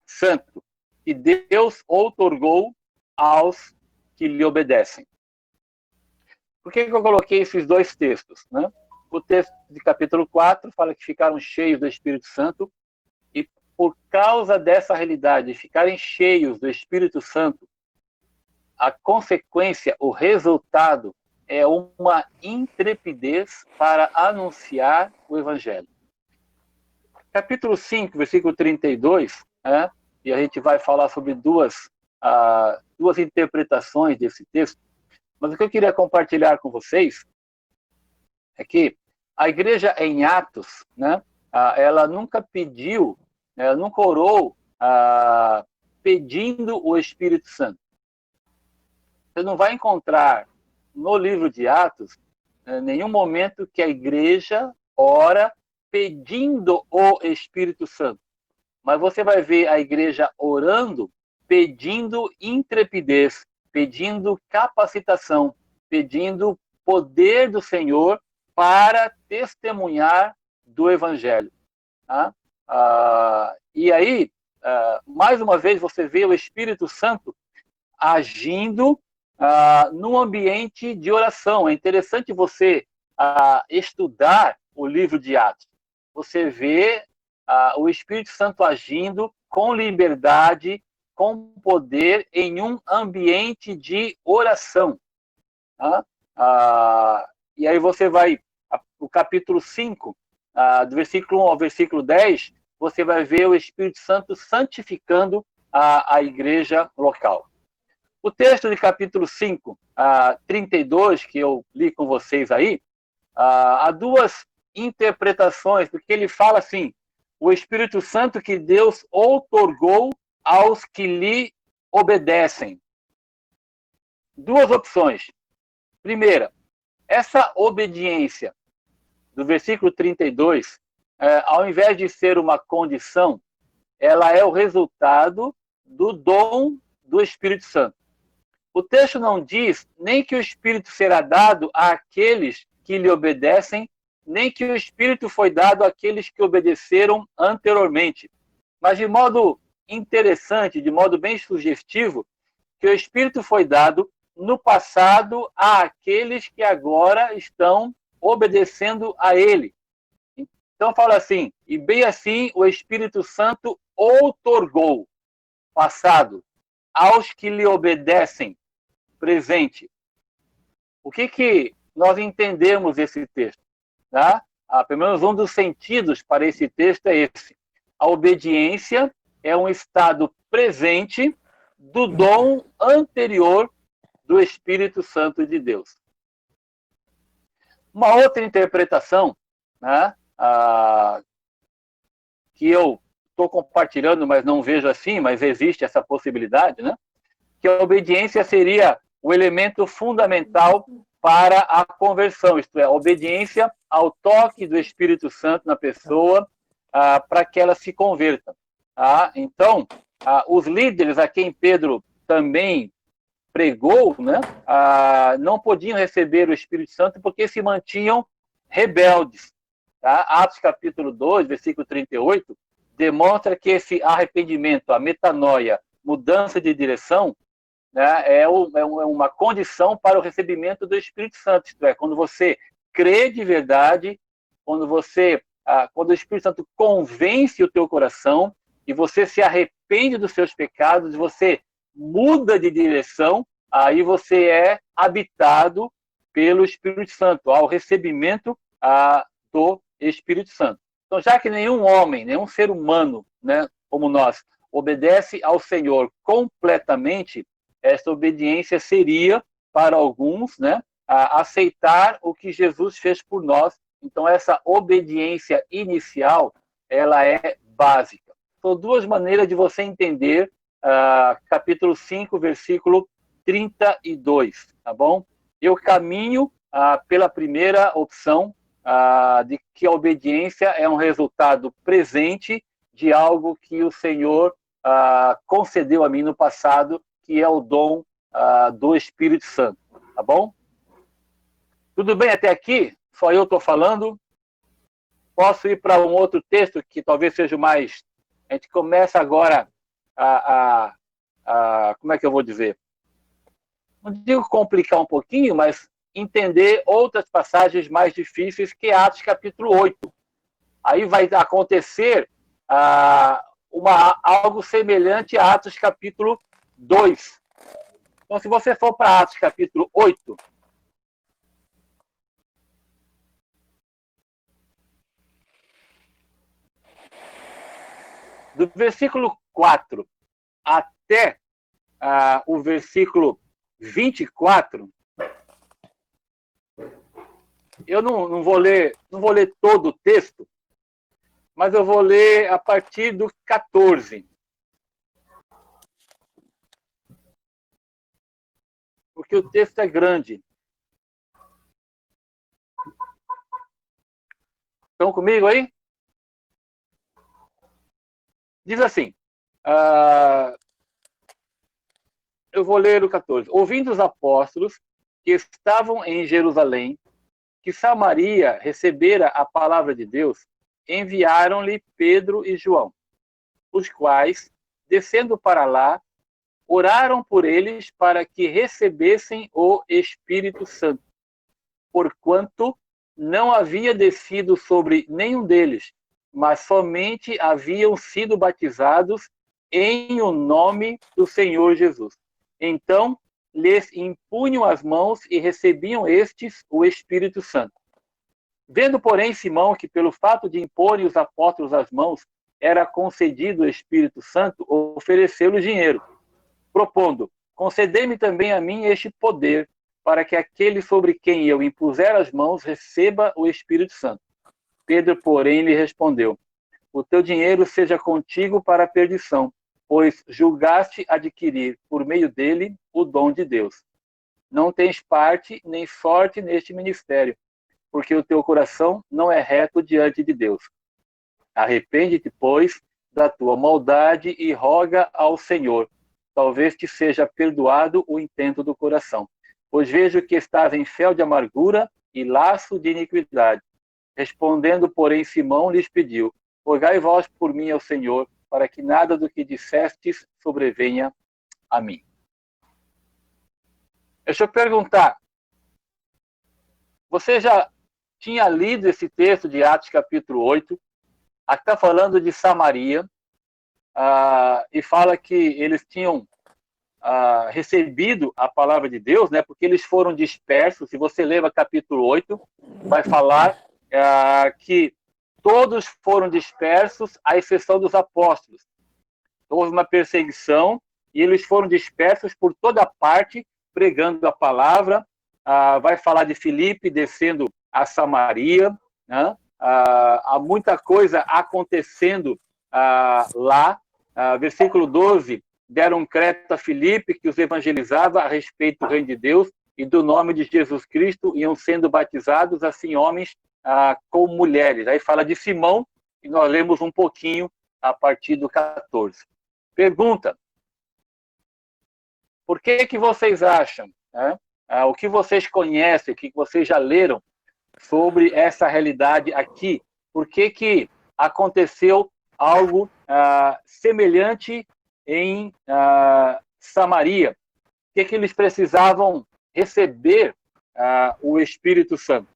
Santo, que Deus outorgou aos que lhe obedecem. Por que eu coloquei esses dois textos, né? O texto de capítulo 4 fala que ficaram cheios do Espírito Santo, e por causa dessa realidade, de ficarem cheios do Espírito Santo, a consequência, o resultado, é uma intrepidez para anunciar o Evangelho. Capítulo 5, versículo 32, né? E a gente vai falar sobre duas interpretações desse texto, mas o que eu queria compartilhar com vocês é que a igreja em Atos, né, ela nunca pediu, ela nunca orou pedindo o Espírito Santo. Você não vai encontrar no livro de Atos nenhum momento que a igreja ora pedindo o Espírito Santo. Mas você vai ver a igreja orando, pedindo intrepidez, pedindo capacitação, pedindo poder do Senhor para testemunhar do Evangelho. Tá? E aí, mais uma vez, você vê o Espírito Santo agindo num ambiente de oração. É interessante você estudar o livro de Atos. Você vê o Espírito Santo agindo com liberdade, com poder, em um ambiente de oração. Tá? E aí você vai, o capítulo 5, do versículo 1 ao versículo 10, você vai ver o Espírito Santo santificando a igreja local. O texto de capítulo 5, 32, que eu li com vocês aí, há duas interpretações, porque ele fala assim: o Espírito Santo que Deus outorgou aos que lhe obedecem. Duas opções. Primeira, essa obediência do versículo 32, ao invés de ser uma condição, ela é o resultado do dom do Espírito Santo. O texto não diz nem que o Espírito será dado àqueles que lhe obedecem, nem que o Espírito foi dado àqueles que obedeceram anteriormente. Mas de modo interessante, de modo bem sugestivo, que o Espírito foi dado no passado àqueles que agora estão obedecendo a Ele. Então fala assim: e bem assim o Espírito Santo outorgou, passado, aos que lhe obedecem, presente. O que nós entendemos desse texto? Tá? Pelo menos um dos sentidos para esse texto é esse. A obediência é um estado presente do dom anterior do Espírito Santo de Deus. Uma outra interpretação, né, que eu estou compartilhando, mas não vejo assim, mas existe essa possibilidade, né, que a obediência seria o elemento fundamental para a conversão, isto é, a obediência ao toque do Espírito Santo na pessoa, para que ela se converta. Então, os líderes a quem Pedro também pregou, né, não podiam receber o Espírito Santo porque se mantinham rebeldes. Tá? Atos capítulo 2, versículo 38, demonstra que esse arrependimento, a metanoia, mudança de direção, né, é uma condição para o recebimento do Espírito Santo. Isto é, quando você crê de verdade, quando o Espírito Santo convence o teu coração e você se arrepende dos seus pecados, você muda de direção, aí você é habitado pelo Espírito Santo, ao recebimento do Espírito Santo. Então, já que nenhum homem, nenhum ser humano, né, como nós, obedece ao Senhor completamente, essa obediência seria, para alguns, né, aceitar o que Jesus fez por nós. Então, essa obediência inicial, ela é básica. São duas maneiras de você entender capítulo 5, versículo 32, tá bom? Eu caminho pela primeira opção, de que a obediência é um resultado presente de algo que o Senhor concedeu a mim no passado, que é o dom do Espírito Santo, tá bom? Tudo bem até aqui? Só eu estou falando? Posso ir para um outro texto que talvez seja mais... A gente começa agora como é que eu vou dizer? Não digo complicar um pouquinho, mas entender outras passagens mais difíceis, que é Atos capítulo 8. Aí vai acontecer algo semelhante a Atos capítulo 2. Então, se você for para Atos capítulo 8, do versículo 4 até o versículo 24, eu não vou ler todo o texto, mas eu vou ler a partir do 14. Porque o texto é grande. Estão comigo aí? Diz assim, eu vou ler o 14. Ouvindo os apóstolos que estavam em Jerusalém, que Samaria recebera a palavra de Deus, enviaram-lhe Pedro e João, os quais, descendo para lá, oraram por eles para que recebessem o Espírito Santo, porquanto não havia descido sobre nenhum deles, mas somente haviam sido batizados em o nome do Senhor Jesus. Então, lhes impunham as mãos e recebiam estes o Espírito Santo. Vendo, porém, Simão que pelo fato de imporem os apóstolos as mãos era concedido o Espírito Santo, ofereceu-lhe dinheiro, propondo: concedei-me também a mim este poder, para que aquele sobre quem eu impuser as mãos receba o Espírito Santo. Pedro, porém, lhe respondeu: o teu dinheiro seja contigo para a perdição, pois julgaste adquirir por meio dele o dom de Deus. Não tens parte nem sorte neste ministério, porque o teu coração não é reto diante de Deus. Arrepende-te, pois, da tua maldade e roga ao Senhor. Talvez te seja perdoado o intento do coração. Pois vejo que estás em fel de amargura e laço de iniquidade. Respondendo, porém, Simão lhes pediu: rogai vós por mim ao Senhor, para que nada do que dissestes sobrevenha a mim. Deixa eu perguntar. Você já tinha lido esse texto de Atos capítulo 8? Aqui está falando de Samaria, e fala que eles tinham recebido a palavra de Deus, né, porque eles foram dispersos. Se você ler o capítulo 8, vai falar que todos foram dispersos, à exceção dos apóstolos. Houve uma perseguição e eles foram dispersos por toda parte, pregando a palavra. Vai falar de Filipe descendo a Samaria, né? Há muita coisa acontecendo lá. Versículo 12, deram crédito a Filipe, que os evangelizava a respeito do reino de Deus e do nome de Jesus Cristo, iam sendo batizados, assim, homens como mulheres. Aí fala de Simão, e nós lemos um pouquinho a partir do 14. Pergunta: por que vocês acham, né? O que vocês conhecem, o que vocês já leram sobre essa realidade aqui? Por que aconteceu algo semelhante em Samaria? Por que eles precisavam receber o Espírito Santo?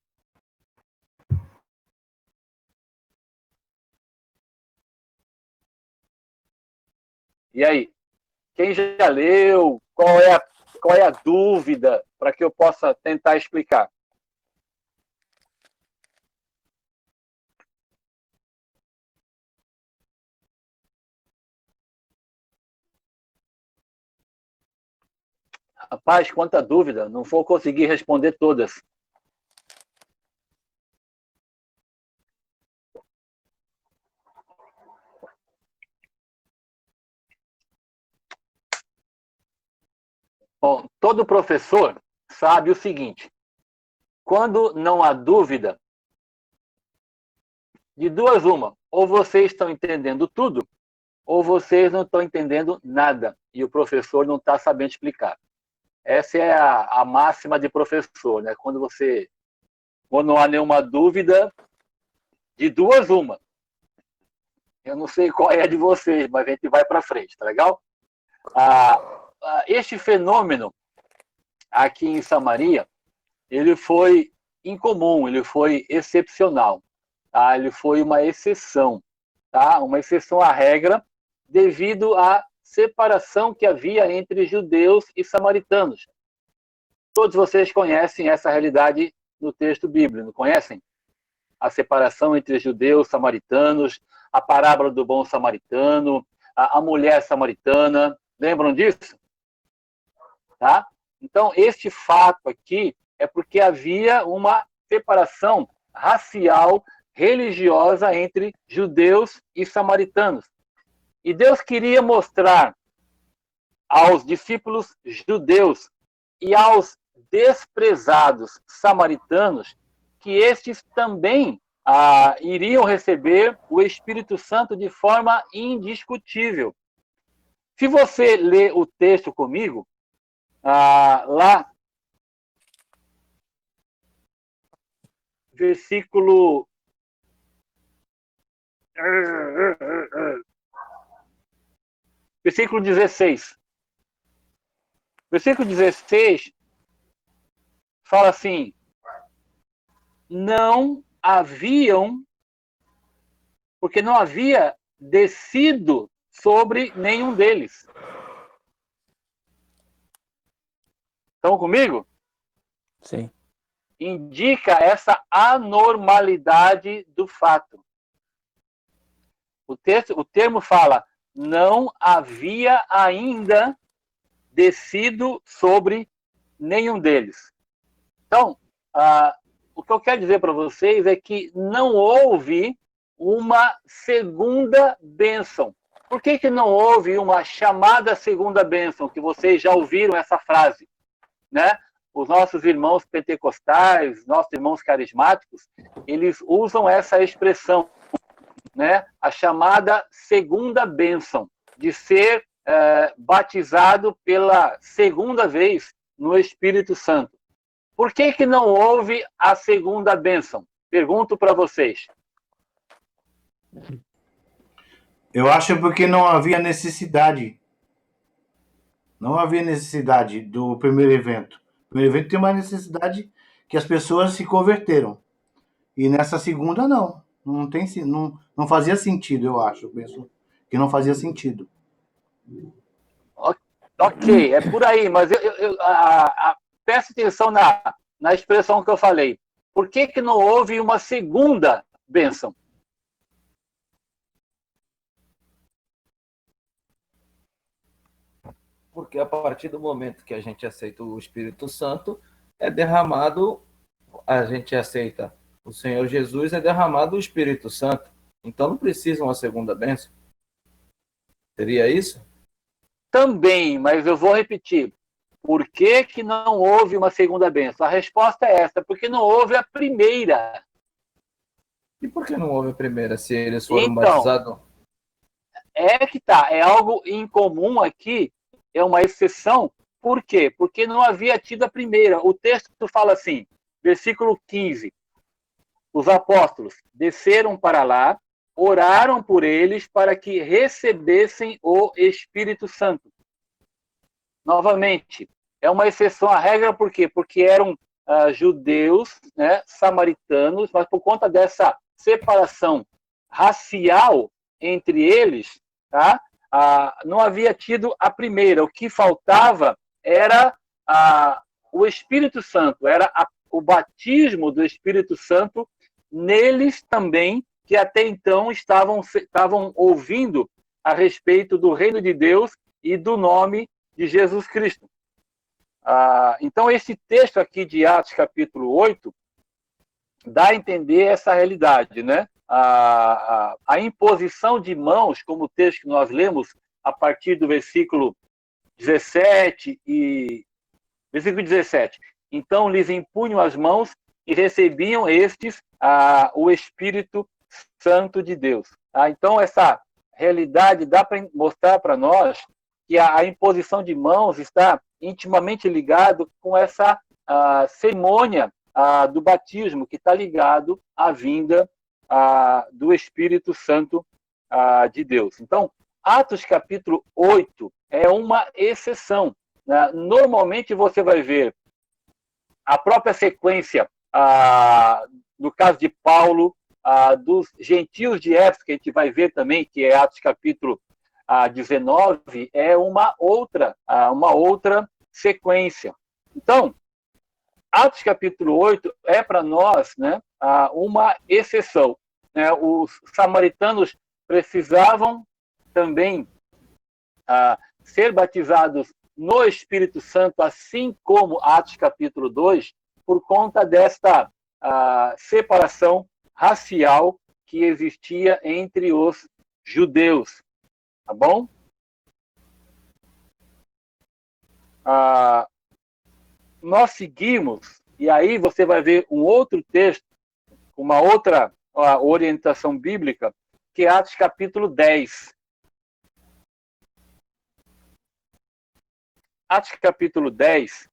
E aí? Quem já leu? Qual é Qual é a dúvida para que eu possa tentar explicar? Rapaz, quanta dúvida, não vou conseguir responder todas. Bom, todo professor sabe o seguinte: quando não há dúvida, de duas uma, ou vocês estão entendendo tudo, ou vocês não estão entendendo nada, e o professor não está sabendo explicar. Essa é a máxima de professor, né? Quando não há nenhuma dúvida, de duas uma. Eu não sei qual é a de vocês, mas a gente vai para frente, tá legal? Este fenômeno aqui em Samaria, ele foi incomum, ele foi excepcional, tá? Ele foi uma exceção, tá? Uma exceção à regra, devido à separação que havia entre judeus e samaritanos. Todos vocês conhecem essa realidade no texto bíblico, não conhecem? A separação entre judeus e samaritanos, a parábola do bom samaritano, a mulher samaritana, lembram disso? Tá? Então, este fato aqui é porque havia uma separação racial, religiosa entre judeus e samaritanos. E Deus queria mostrar aos discípulos judeus e aos desprezados samaritanos que estes também iriam receber o Espírito Santo de forma indiscutível. Se você ler o texto comigo, lá, versículo 16. Versículo 16 fala assim: não haviam, porque não havia descido sobre nenhum deles. Estão comigo? Sim. Indica essa anormalidade do fato. O termo fala: não havia ainda descido sobre nenhum deles. Então, o que eu quero dizer para vocês é que não houve uma segunda bênção. Por que não houve uma chamada segunda bênção? Que vocês já ouviram essa frase, né? Os nossos irmãos pentecostais, nossos irmãos carismáticos, eles usam essa expressão, né? A chamada segunda bênção, de ser batizado pela segunda vez no Espírito Santo. Por que não houve a segunda bênção? Pergunto para vocês. Eu acho porque não havia necessidade. Não havia necessidade do primeiro evento. O primeiro evento tem uma necessidade que as pessoas se converteram. E nessa segunda, não. Não fazia sentido, eu acho. Eu penso que não fazia sentido. Ok, é por aí, mas preste atenção na expressão que eu falei. Por que não houve uma segunda bênção? Porque a partir do momento que a gente aceita o Espírito Santo, é derramado, a gente aceita o Senhor Jesus, é derramado o Espírito Santo. Então não precisa uma segunda bênção. Seria isso? Também, mas eu vou repetir. Por que não houve uma segunda bênção? A resposta é essa, porque não houve a primeira. E por que não houve a primeira, se eles foram Então, batizados? É que tá, é algo incomum aqui, é uma exceção. Por quê? Porque não havia tido a primeira. O texto fala assim, versículo 15. Os apóstolos desceram para lá, oraram por eles para que recebessem o Espírito Santo. Novamente, é uma exceção à regra, por quê? Porque eram judeus, né, samaritanos, mas por conta dessa separação racial entre eles, tá? Não havia tido a primeira. O que faltava era o Espírito Santo, era o batismo do Espírito Santo neles também, que até então estavam ouvindo a respeito do reino de Deus e do nome de Jesus Cristo. Então, esse texto aqui de Atos, capítulo 8, dá a entender essa realidade, né? A imposição de mãos, como o texto que nós lemos a partir do versículo 17 versículo 17. Então lhes impunham as mãos e recebiam estes o Espírito Santo de Deus. Então essa realidade dá para mostrar para nós que a imposição de mãos está intimamente ligado com essa cerimônia do batismo, que está ligado à vinda do Espírito Santo de Deus. Então, Atos capítulo 8 é uma exceção. Normalmente você vai ver a própria sequência, no caso de Paulo, dos gentios de Éfeso, que a gente vai ver também, que é Atos capítulo 19, é uma outra sequência. Então, Atos capítulo 8 é para nós, né, uma exceção. Os samaritanos precisavam também ser batizados no Espírito Santo, assim como Atos capítulo 2, por conta desta separação racial que existia entre os judeus. Tá bom? Nós seguimos, e aí você vai ver um outro texto, uma outra orientação bíblica, que é Atos capítulo 10. Atos capítulo 10.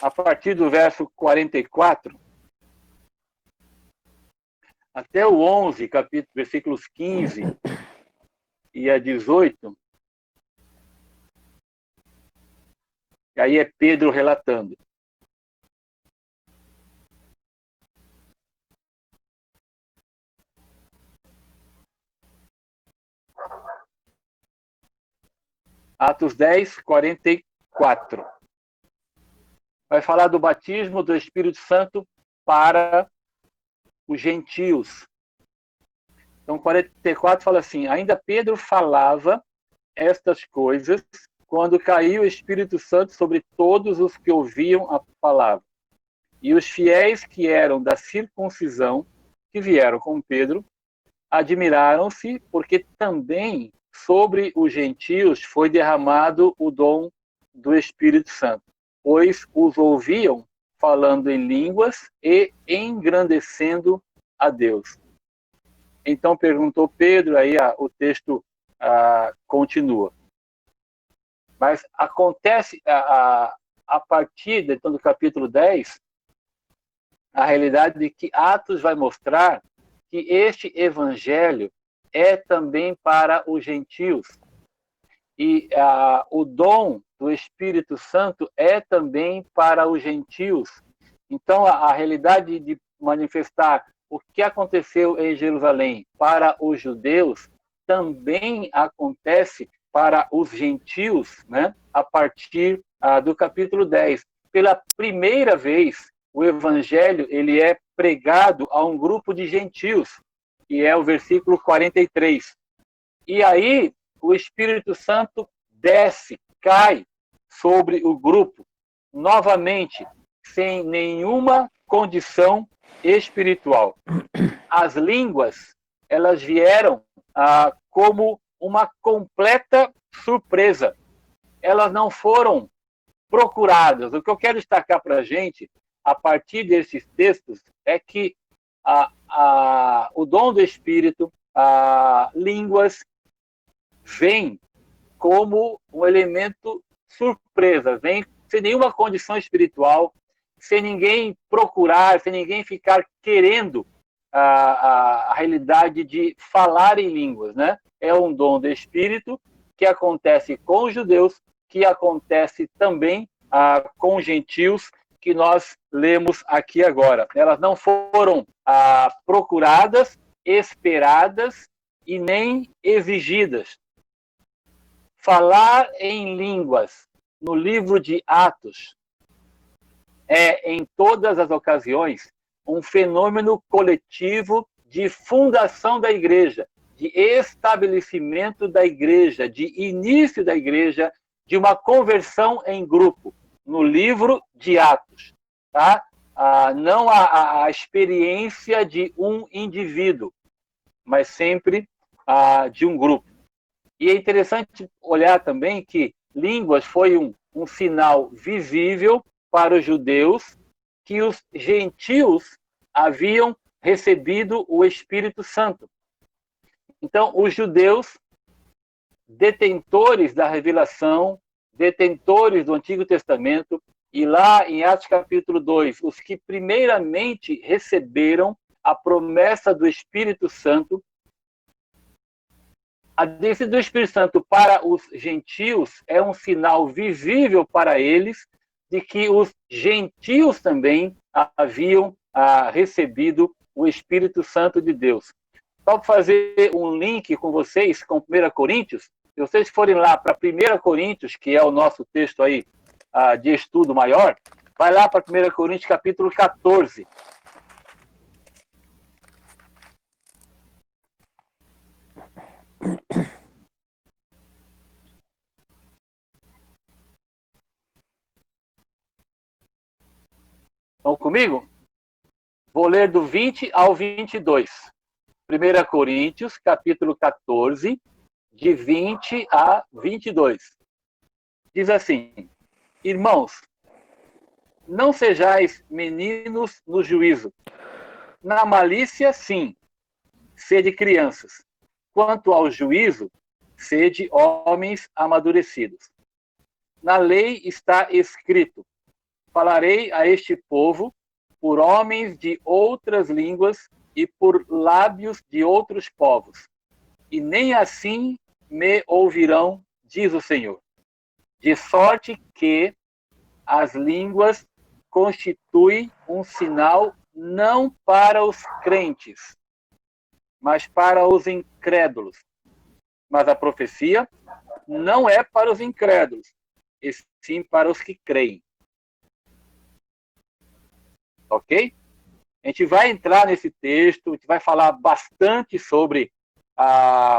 A partir do verso 44 até o 11, versículos 15 e a 18. E aí é Pedro relatando. Atos 10, 44. Vai falar do batismo do Espírito Santo para os gentios. Então, 44 fala assim: ainda Pedro falava estas coisas quando caiu o Espírito Santo sobre todos os que ouviam a palavra. E os fiéis que eram da circuncisão, que vieram com Pedro, admiraram-se, porque também sobre os gentios foi derramado o dom do Espírito Santo, pois os ouviam falando em línguas e engrandecendo a Deus. Então perguntou Pedro, aí o texto continua. Mas acontece, a partir então, do capítulo 10, a realidade de que Atos vai mostrar que este evangelho é também para os gentios. E o dom do Espírito Santo é também para os gentios. Então, a realidade de manifestar o que aconteceu em Jerusalém para os judeus também acontece para os gentios, né? A partir do capítulo 10. Pela primeira vez, o evangelho ele é pregado a um grupo de gentios, que é o versículo 43. E aí, o Espírito Santo desce, cai sobre o grupo, novamente, sem nenhuma condição espiritual. As línguas, elas vieram como uma completa surpresa. Elas não foram procuradas. O que eu quero destacar para a gente, a partir desses textos, é que o dom do Espírito, línguas, vem como um elemento surpresa, vem sem nenhuma condição espiritual, sem ninguém procurar, sem ninguém ficar querendo a realidade de falar em línguas, né? É um dom do Espírito que acontece com os judeus, que acontece também com os gentios que nós lemos aqui agora. Elas não foram procuradas, esperadas e nem exigidas. Falar em línguas no livro de Atos é, em todas as ocasiões, um fenômeno coletivo de fundação da igreja, de estabelecimento da igreja, de início da igreja, de uma conversão em grupo, no livro de Atos. Tá? Não a experiência de um indivíduo, mas sempre de um grupo. E é interessante olhar também que línguas foi um sinal visível para os judeus que os gentios haviam recebido o Espírito Santo. Então, os judeus, detentores da revelação, detentores do Antigo Testamento, e lá em Atos capítulo 2, os que primeiramente receberam a promessa do Espírito Santo, a descida do Espírito Santo para os gentios é um sinal visível para eles de que os gentios também haviam recebido o Espírito Santo de Deus. Só para fazer um link com vocês com 1 Coríntios, se vocês forem lá para 1 Coríntios, que é o nosso texto aí de estudo maior, vai lá para 1 Coríntios capítulo 14. Estão comigo? Vou ler do 20 ao 22. 1 Coríntios, capítulo 14, de 20 a 22. Diz assim: Irmãos, não sejais meninos no juízo. Na malícia, sim, sede crianças. Quanto ao juízo, sede homens amadurecidos. Na lei está escrito: falarei a este povo por homens de outras línguas e por lábios de outros povos. E nem assim me ouvirão, diz o Senhor. De sorte que as línguas constituem um sinal não para os crentes, mas para os incrédulos. Mas a profecia não é para os incrédulos, e sim para os que creem. Ok? A gente vai entrar nesse texto, a gente vai falar bastante sobre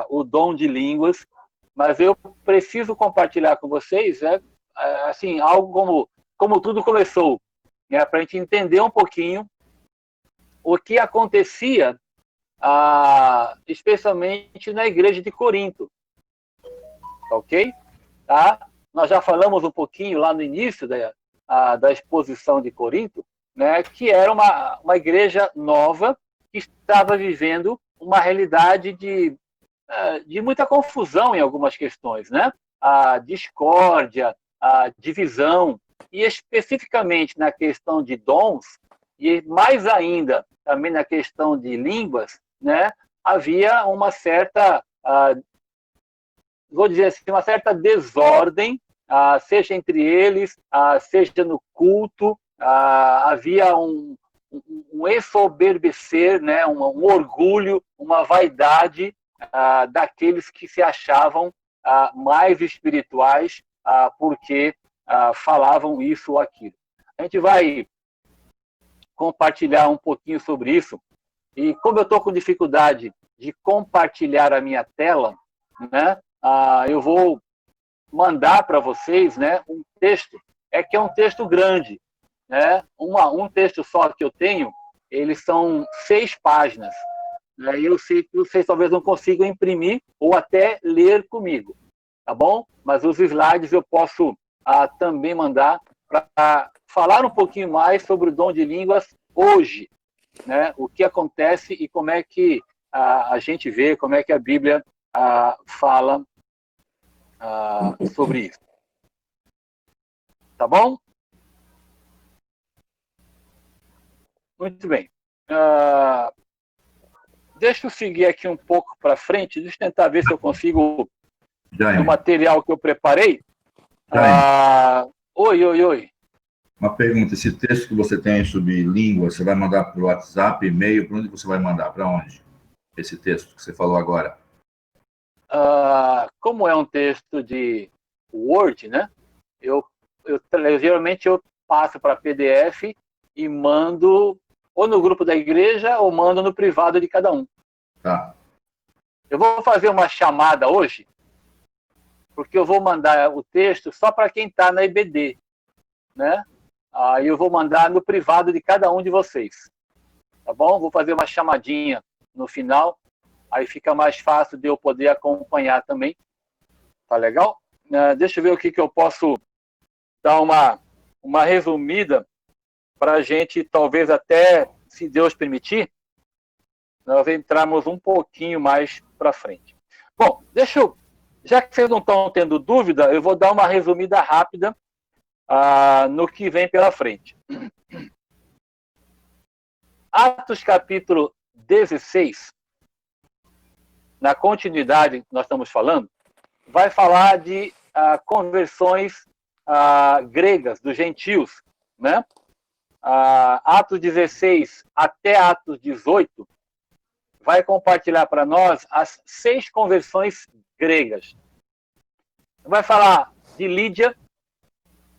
o dom de línguas, mas eu preciso compartilhar com vocês assim, algo como tudo começou, para a gente entender um pouquinho o que acontecia, especialmente na igreja de Corinto. Ok? Tá? Nós já falamos um pouquinho lá no início da exposição de Corinto, né, que era uma igreja nova que estava vivendo uma realidade de muita confusão em algumas questões, né? A discórdia, a divisão, e especificamente na questão de dons, e mais ainda também na questão de línguas, né? Havia uma certa, vou dizer assim, uma certa desordem, seja entre eles, seja no culto. Havia um ensoberbecer, né? um orgulho, uma vaidade daqueles que se achavam mais espirituais porque falavam isso ou aquilo. A gente vai compartilhar um pouquinho sobre isso, e como eu estou com dificuldade de compartilhar a minha tela, né? Eu vou mandar para vocês, né, um texto, que é um texto grande, né? Um texto só que eu tenho, eles são 6 páginas. Né? Eu sei que vocês talvez não consigam imprimir ou até ler comigo, tá bom? Mas os slides eu posso também mandar para falar um pouquinho mais sobre o dom de línguas hoje, né? O que acontece e como é que a gente vê, como é que a Bíblia fala sobre isso. Tá bom? Muito bem. Deixa eu seguir aqui um pouco para frente. Deixa eu tentar ver se eu consigo o material que eu preparei. Oi. Uma pergunta, esse texto que você tem sobre língua, você vai mandar para o WhatsApp, e-mail, para onde você vai mandar? Para onde? Esse texto que você falou agora. Como é um texto de Word, né? Geralmente eu passo para PDF e mando ou no grupo da igreja ou mando no privado de cada um. Tá. Eu vou fazer uma chamada hoje, porque eu vou mandar o texto só para quem está na IBD, né? Aí eu vou mandar no privado de cada um de vocês, tá bom? Vou fazer uma chamadinha no final, aí fica mais fácil de eu poder acompanhar também. Tá legal? Deixa eu ver o que eu posso dar uma resumida para a gente, talvez até, se Deus permitir, nós entrarmos um pouquinho mais para frente. Bom, já que vocês não estão tendo dúvida, eu vou dar uma resumida rápida no que vem pela frente. Atos capítulo 16, na continuidade que nós estamos falando, vai falar de conversões gregas, dos gentios, né? Atos 16 até Atos 18 vai compartilhar para nós as 6 conversões gregas. Vai falar de Lídia,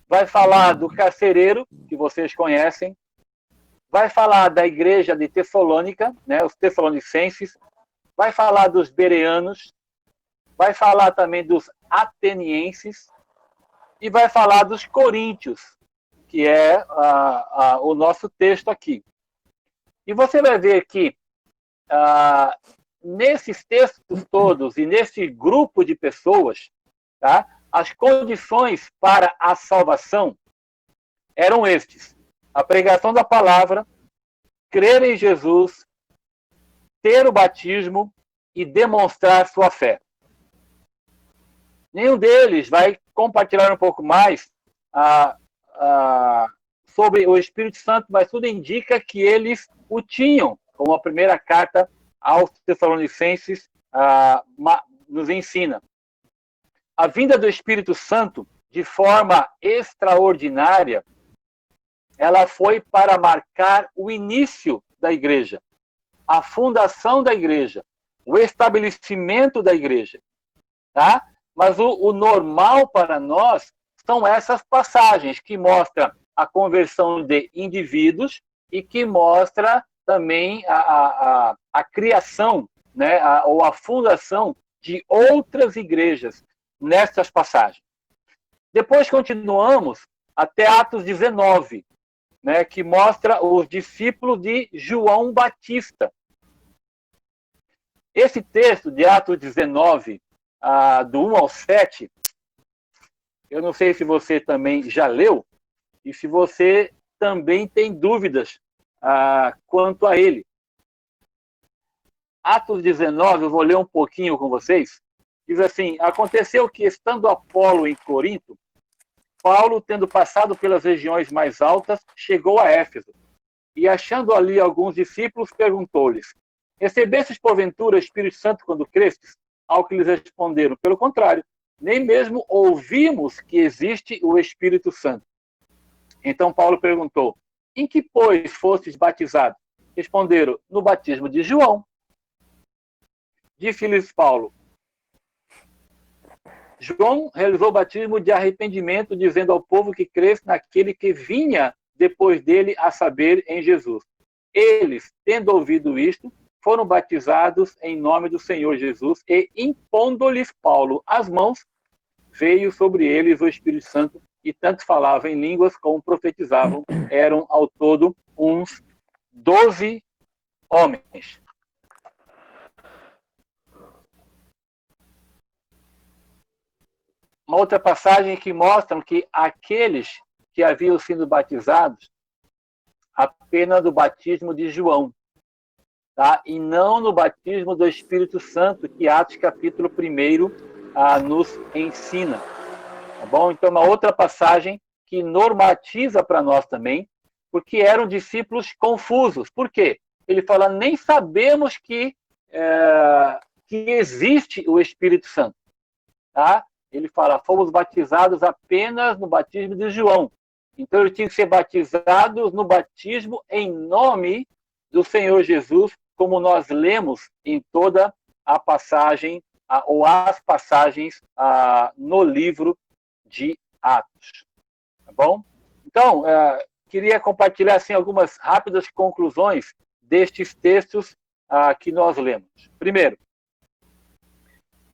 vai falar do carcereiro, que vocês conhecem, vai falar da igreja de Tessalônica, né, os tessalonicenses, vai falar dos bereanos, vai falar também dos atenienses e vai falar dos coríntios, que é o nosso texto aqui. E você vai ver que nesses textos todos e nesse grupo de pessoas, tá, as condições para a salvação eram estes: a pregação da palavra, crer em Jesus, ter o batismo e demonstrar sua fé. Nenhum deles vai compartilhar um pouco mais sobre o Espírito Santo, mas tudo indica que eles o tinham, como a primeira carta aos Tessalonicenses nos ensina. A vinda do Espírito Santo, de forma extraordinária, ela foi para marcar o início da igreja, a fundação da igreja, o estabelecimento da igreja, tá? Mas o normal para nós são essas passagens que mostram a conversão de indivíduos e que mostra também a criação, né, ou a fundação de outras igrejas nessas passagens. Depois continuamos até Atos 19, né, que mostra os discípulos de João Batista. Esse texto de Atos 19, do 1 ao 7, eu não sei se você também já leu e se você também tem dúvidas quanto a ele. Atos 19, eu vou ler um pouquinho com vocês. Diz assim: aconteceu que, estando Apolo em Corinto, Paulo, tendo passado pelas regiões mais altas, chegou a Éfeso. E, achando ali alguns discípulos, perguntou-lhes: recebestes porventura o Espírito Santo quando crestes? Ao que lhes responderam: pelo contrário, nem mesmo ouvimos que existe o Espírito Santo. Então Paulo perguntou: em que, pois, fostes batizados? Responderam: no batismo de João. Disse-lhes Paulo: João realizou o batismo de arrependimento, dizendo ao povo que cresce naquele que vinha depois dele, a saber, em Jesus. Eles, tendo ouvido isto, foram batizados em nome do Senhor Jesus, e, impondo-lhes Paulo as mãos, veio sobre eles o Espírito Santo, e tanto falavam em línguas como profetizavam. Eram ao todo uns 12 homens. Uma outra passagem que mostra que aqueles que haviam sido batizados apenas no batismo de João, tá? E não no batismo do Espírito Santo, que Atos capítulo 1 nos ensina. Tá bom? Então, uma outra passagem que normatiza para nós também, porque eram discípulos confusos. Por quê? Ele fala: nem sabemos que existe o Espírito Santo. Tá? Ele fala: fomos batizados apenas no batismo de João. Então, eles tinham que ser batizados no batismo em nome do Senhor Jesus, como nós lemos em toda a passagem, ou as passagens no livro de Atos. Tá bom? Então, queria compartilhar assim, algumas rápidas conclusões destes textos que nós lemos. Primeiro,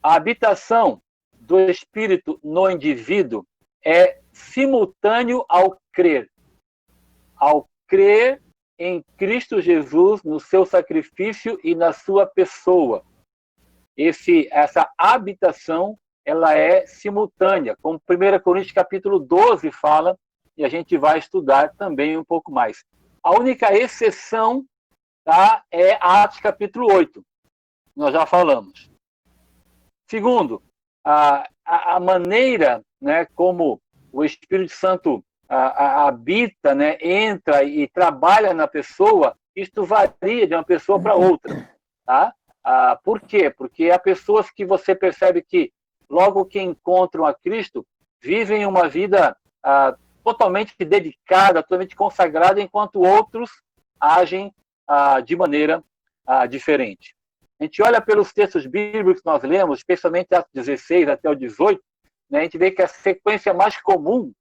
a habitação do Espírito no indivíduo é simultâneo ao crer. Ao crer em Cristo Jesus, no seu sacrifício e na sua pessoa. Essa habitação, ela é simultânea, como 1 Coríntios capítulo 12 fala, e a gente vai estudar também um pouco mais. A única exceção, tá, é Atos capítulo 8. Nós já falamos. Segundo, a maneira, né, como o Espírito Santo habita, né, entra e trabalha na pessoa, isto varia de uma pessoa para outra. Tá? Por quê? Porque há pessoas que você percebe que, logo que encontram a Cristo, vivem uma vida totalmente dedicada, totalmente consagrada, enquanto outros agem de maneira diferente. A gente olha pelos textos bíblicos que nós lemos, especialmente Atos 16 até o 18, né, a gente vê que a sequência mais comum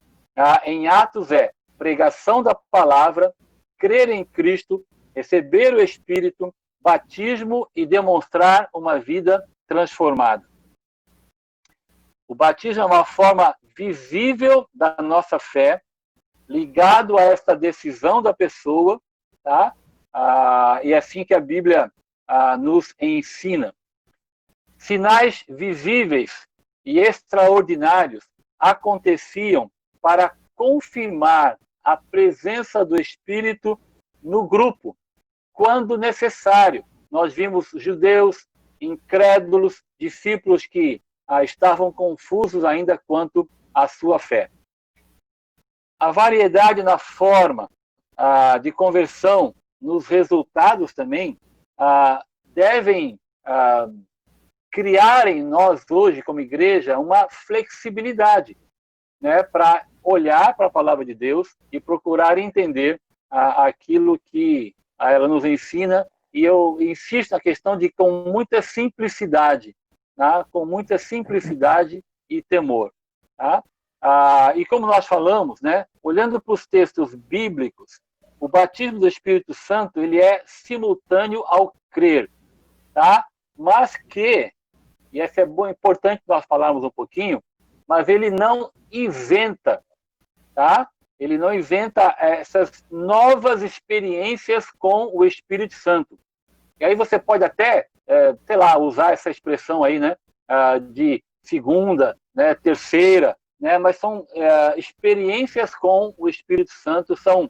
em Atos é pregação da palavra, crer em Cristo, receber o Espírito, batismo e demonstrar uma vida transformada. O batismo é uma forma visível da nossa fé, ligado a esta decisão da pessoa, tá? E é assim que a Bíblia nos ensina. Sinais visíveis e extraordinários aconteciam para confirmar a presença do Espírito no grupo, quando necessário. Nós vimos judeus, incrédulos, discípulos que estavam confusos ainda quanto à sua fé. A variedade na forma de conversão, nos resultados também, devem criar em nós hoje, como igreja, uma flexibilidade, né, para olhar para a palavra de Deus e procurar entender aquilo que ela nos ensina. E eu insisto na questão de com muita simplicidade, tá? Com muita simplicidade e temor. Tá? E como nós falamos, né, olhando para os textos bíblicos, o batismo do Espírito Santo ele é simultâneo ao crer, tá? Mas que, e essa é importante nós falarmos um pouquinho, mas ele não inventa, tá? Ele não inventa essas novas experiências com o Espírito Santo. E aí você pode até, sei lá, usar essa expressão aí, né, de segunda, né, terceira, né, mas são experiências com o Espírito Santo, são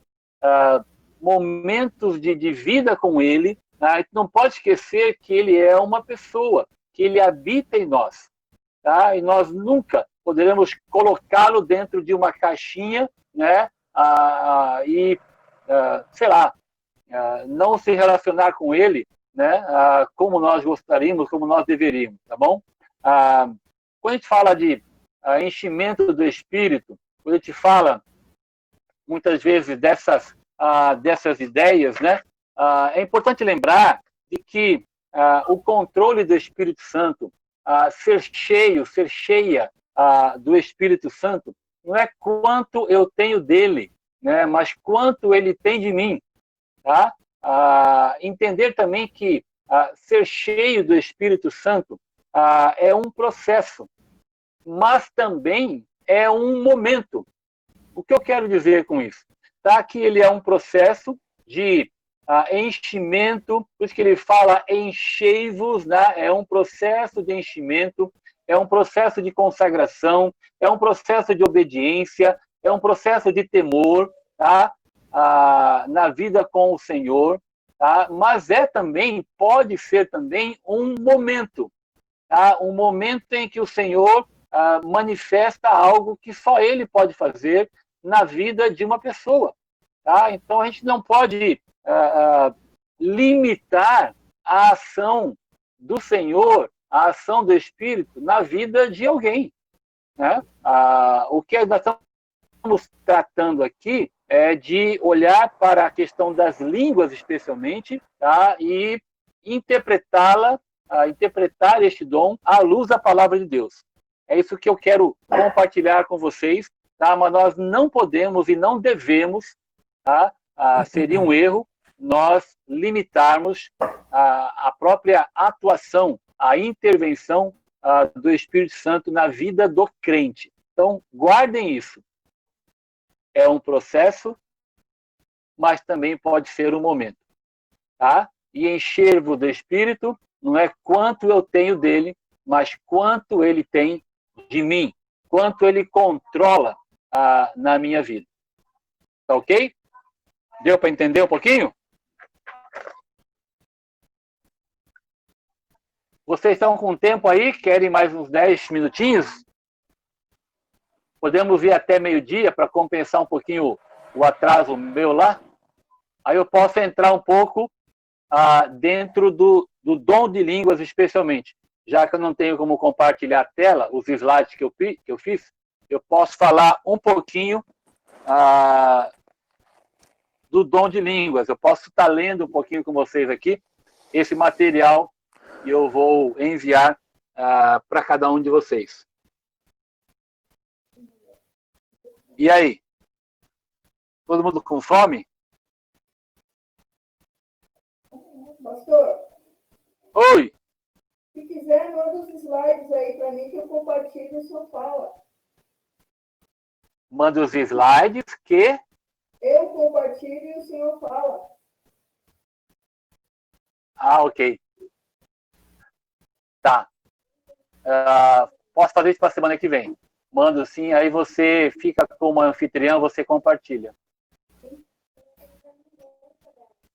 momentos de vida com ele. A gente não pode esquecer que ele é uma pessoa, que ele habita em nós. Tá? E nós nunca poderemos colocá-lo dentro de uma caixinha, né, sei lá, não se relacionar com ele, né, como nós gostaríamos, como nós deveríamos, tá bom? Quando a gente fala de enchimento do Espírito, quando a gente fala, muitas vezes, dessas ideias, né, é importante lembrar de que o controle do Espírito Santo, ser cheia do Espírito Santo, não é quanto eu tenho dele, né, mas quanto ele tem de mim. Tá? Entender também que ser cheio do Espírito Santo é um processo, mas também é um momento. O que eu quero dizer com isso? Tá? Que ele é um processo de enchimento, por isso que ele fala enchei-vos, né? É um processo de enchimento, é um processo de consagração, é um processo de obediência, é um processo de temor, tá? Na vida com o Senhor, tá? Mas pode ser também um momento, tá? Um momento em que o Senhor manifesta algo que só Ele pode fazer na vida de uma pessoa, tá? Então a gente não pode limitar a ação do Senhor, a ação do Espírito na vida de alguém, né? O que nós estamos estamos tratando aqui é de olhar para a questão das línguas, especialmente, tá? E interpretá-la, interpretar este dom à luz da palavra de Deus. É isso que eu quero compartilhar com vocês, tá? Mas nós não podemos e não devemos, tá? Seria um erro nós limitarmos a própria atuação, a intervenção do Espírito Santo na vida do crente. Então, guardem isso. É um processo, mas também pode ser um momento. Tá? E encher-vos do Espírito não é quanto eu tenho dele, mas quanto ele tem de mim, quanto ele controla na minha vida. Tá ok? Deu para entender um pouquinho? Vocês estão com tempo aí? Querem mais uns 10 minutinhos? Podemos ir até meio-dia para compensar um pouquinho o atraso meu lá? Aí eu posso entrar um pouco dentro do dom de línguas, especialmente. Já que eu não tenho como compartilhar a tela, os slides que eu fiz, eu posso falar um pouquinho do dom de línguas. Eu posso estar lendo um pouquinho com vocês aqui esse material e eu vou enviar para cada um de vocês. E aí? Todo mundo com fome? Pastor, Oi! se quiser, manda os slides aí para mim que eu compartilho e só fala. Manda os slides que... Eu compartilho e o senhor fala. Ok. Tá. Posso fazer isso para a semana que vem. Mando sim, aí você fica como anfitrião, você compartilha.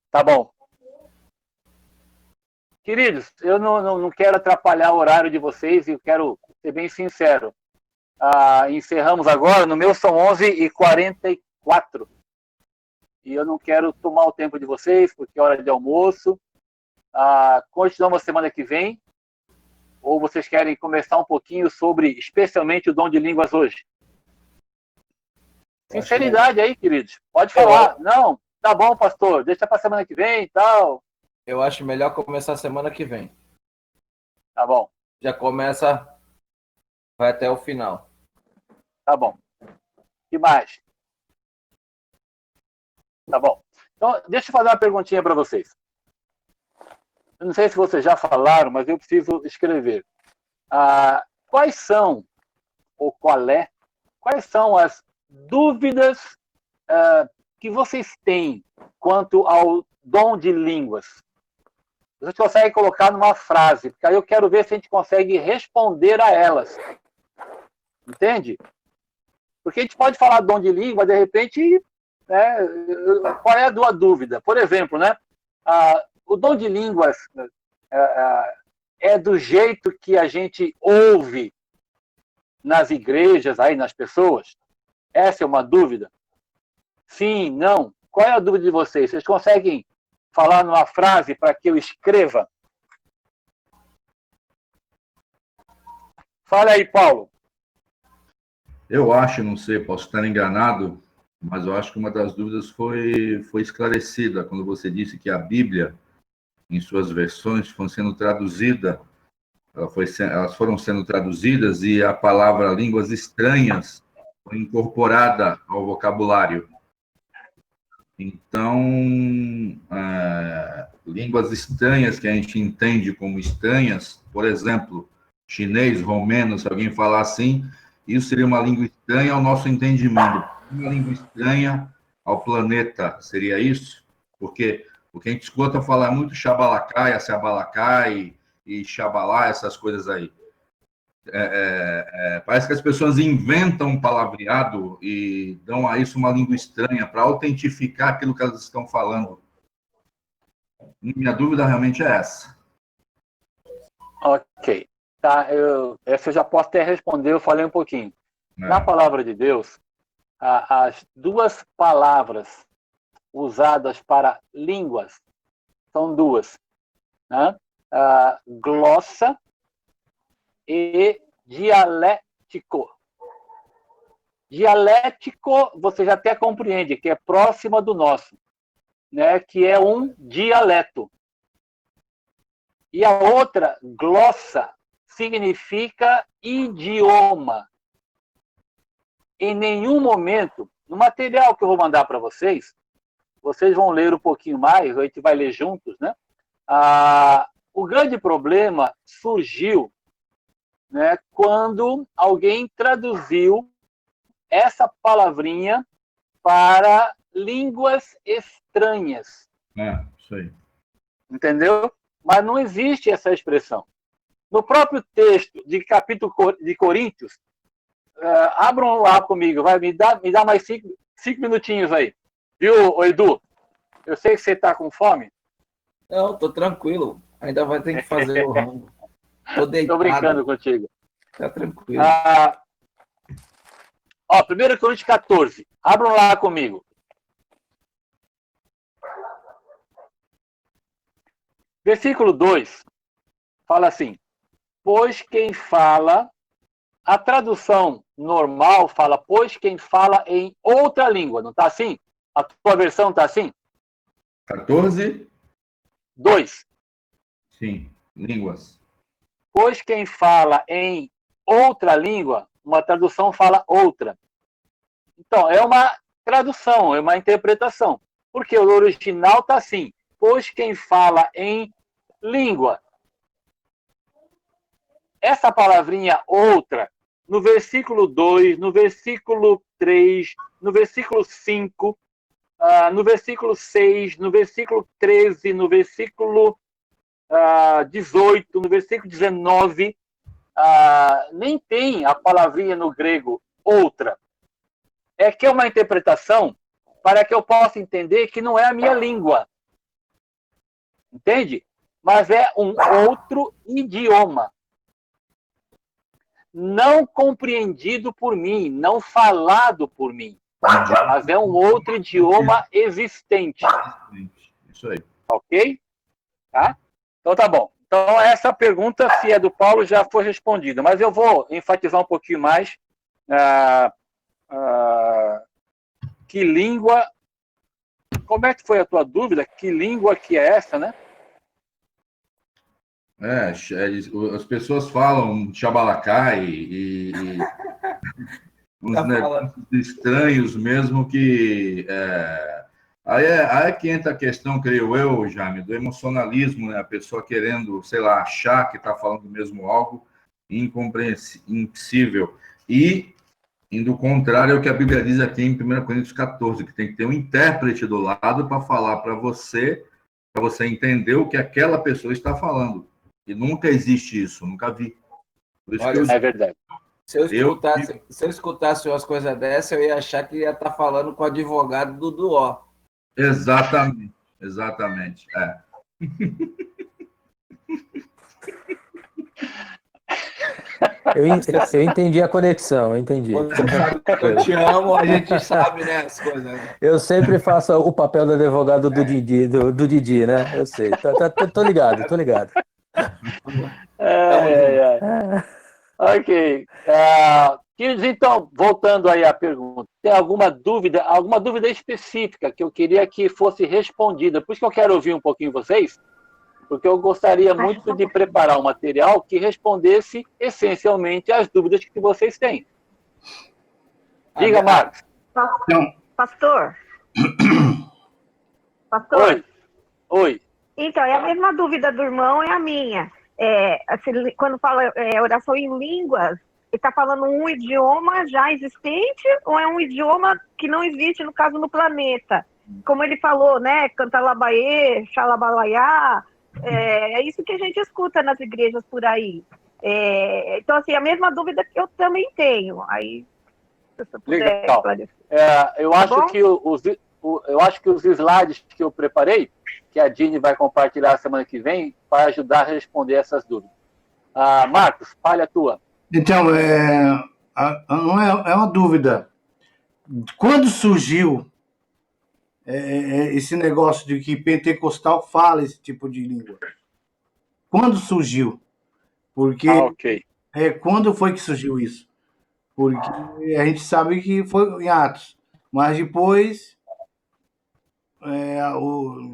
Tá bom. Queridos, eu não quero atrapalhar o horário de vocês e eu quero ser bem sincero. Encerramos agora, no meu são 11h44. E eu não quero tomar o tempo de vocês, porque é hora de almoço. Continuamos semana que vem. Ou vocês querem começar um pouquinho sobre, especialmente, o dom de línguas hoje? Sinceridade aí, queridos. Pode falar. Não, tá bom, pastor. Deixa para semana que vem e tal. Eu acho melhor começar semana que vem. Tá bom. Já começa, vai até o final. Tá bom. Que mais? Tá bom. Então, deixa eu fazer uma perguntinha para vocês. Eu não sei se vocês já falaram, mas eu preciso escrever. Quais são as dúvidas que vocês têm quanto ao dom de línguas? Vocês conseguem colocar numa frase, porque aí eu quero ver se a gente consegue responder a elas. Entende? Porque a gente pode falar dom de língua, de repente, qual é a tua dúvida? Por exemplo, né? O dom de línguas é do jeito que a gente ouve nas igrejas, aí nas pessoas? Essa é uma dúvida? Sim, não? Qual é a dúvida de vocês? Vocês conseguem falar numa frase para que eu escreva? Fala aí, Paulo. Eu acho, não sei, posso estar enganado, mas eu acho que uma das dúvidas foi esclarecida quando você disse que a Bíblia, em suas versões, foram sendo traduzidas, elas foram sendo traduzidas e a palavra línguas estranhas foi incorporada ao vocabulário. Então, línguas estranhas que a gente entende como estranhas, por exemplo, chinês, romeno, se alguém falar assim, isso seria uma língua estranha ao nosso entendimento. Uma língua estranha ao planeta, seria isso? Porque o que a gente escuta falar muito Xabalacai, Aciabalacai e Xabalá, essas coisas aí. Parece que as pessoas inventam um palavreado e dão a isso uma língua estranha para autentificar aquilo que elas estão falando. Minha dúvida realmente é essa. Ok. Tá, essa eu já posso até responder, eu falei um pouquinho. Na palavra de Deus, as duas palavras usadas para línguas são duas, né? Glossa e dialético. Dialético, você já até compreende, que é próxima do nosso, né? Que é um dialeto. E a outra, glossa, significa idioma. Em nenhum momento, no material que eu vou mandar para vocês vão ler um pouquinho mais, a gente vai ler juntos, né? O grande problema surgiu, né, quando alguém traduziu essa palavrinha para línguas estranhas. Isso aí. Entendeu? Mas não existe essa expressão. No próprio texto de capítulo de Coríntios, abram lá comigo, vai, me dá mais 5 minutinhos aí. Viu, Edu? Eu sei que você está com fome. Não, tô tranquilo. Ainda vai ter que fazer o rango. Tô deitado. Tô brincando contigo. Tá tranquilo. 1 Coríntios 14. Abram lá comigo. Versículo 2 fala assim: pois quem fala, a tradução normal fala, pois quem fala em outra língua, não está assim? A tua versão está assim? 14? 2. Sim, línguas. Pois quem fala em outra língua, uma tradução fala outra. Então, é uma tradução, é uma interpretação. Porque o original está assim, pois quem fala em língua. Essa palavrinha outra, no versículo 2, no versículo 3, no versículo 5, no versículo 6, no versículo 13, no versículo 18, no versículo 19, nem tem a palavrinha no grego outra. É que é uma interpretação para que eu possa entender que não é a minha língua. Entende? Mas é um outro idioma. Não compreendido por mim, não falado por mim. Mas é um outro idioma existente. Isso aí. Ok? Tá? Então tá bom. Então essa pergunta, se é do Paulo, já foi respondida. Mas eu vou enfatizar um pouquinho mais que língua... Como é que foi a tua dúvida? Que língua que é essa, né? As pessoas falam Xabalacai e uns negócios estranhos mesmo que... Aí é que entra a questão, creio eu, Jaime, do emocionalismo, né? A pessoa querendo, sei lá, achar que está falando mesmo algo incompreensível. E, indo contrário ao que a Bíblia diz aqui em 1 Coríntios 14, que tem que ter um intérprete do lado para falar para você entender o que aquela pessoa está falando. E nunca existe isso, nunca vi. Por isso Olha, é verdade. Se eu escutasse umas coisas dessas, eu ia achar que ia estar falando com o advogado do Duó. Exatamente. Eu entendi a conexão, eu entendi. Quando você sabe que eu te amo, a gente sabe, né, as coisas. Né? Eu sempre faço o papel do advogado do Didi, né? Eu sei. Tô ligado. Ok. Queridos, então, voltando aí à pergunta, tem alguma dúvida específica que eu queria que fosse respondida? Por isso que eu quero ouvir um pouquinho vocês, porque eu gostaria muito de preparar um material que respondesse essencialmente às dúvidas que vocês têm. Diga, Marcos. Pastor? Oi. Então, é a mesma dúvida do irmão, é a minha. Quando fala oração em línguas, ele está falando um idioma já existente ou é um idioma que não existe, no caso, no planeta? Como ele falou, né? Cantalabaê, xalabalaiá, é isso que a gente escuta nas igrejas por aí. Então, assim, a mesma dúvida que eu também tenho. Aí, se você puder esclarecer. Eu acho que os slides que eu preparei, que a Dini vai compartilhar semana que vem, vai ajudar a responder essas dúvidas. Marcos, fale a tua. Então, não é uma dúvida. Quando surgiu esse negócio de que pentecostal fala esse tipo de língua? Quando surgiu? Porque ok. Quando foi que surgiu isso? Porque a gente sabe que foi em Atos. Mas depois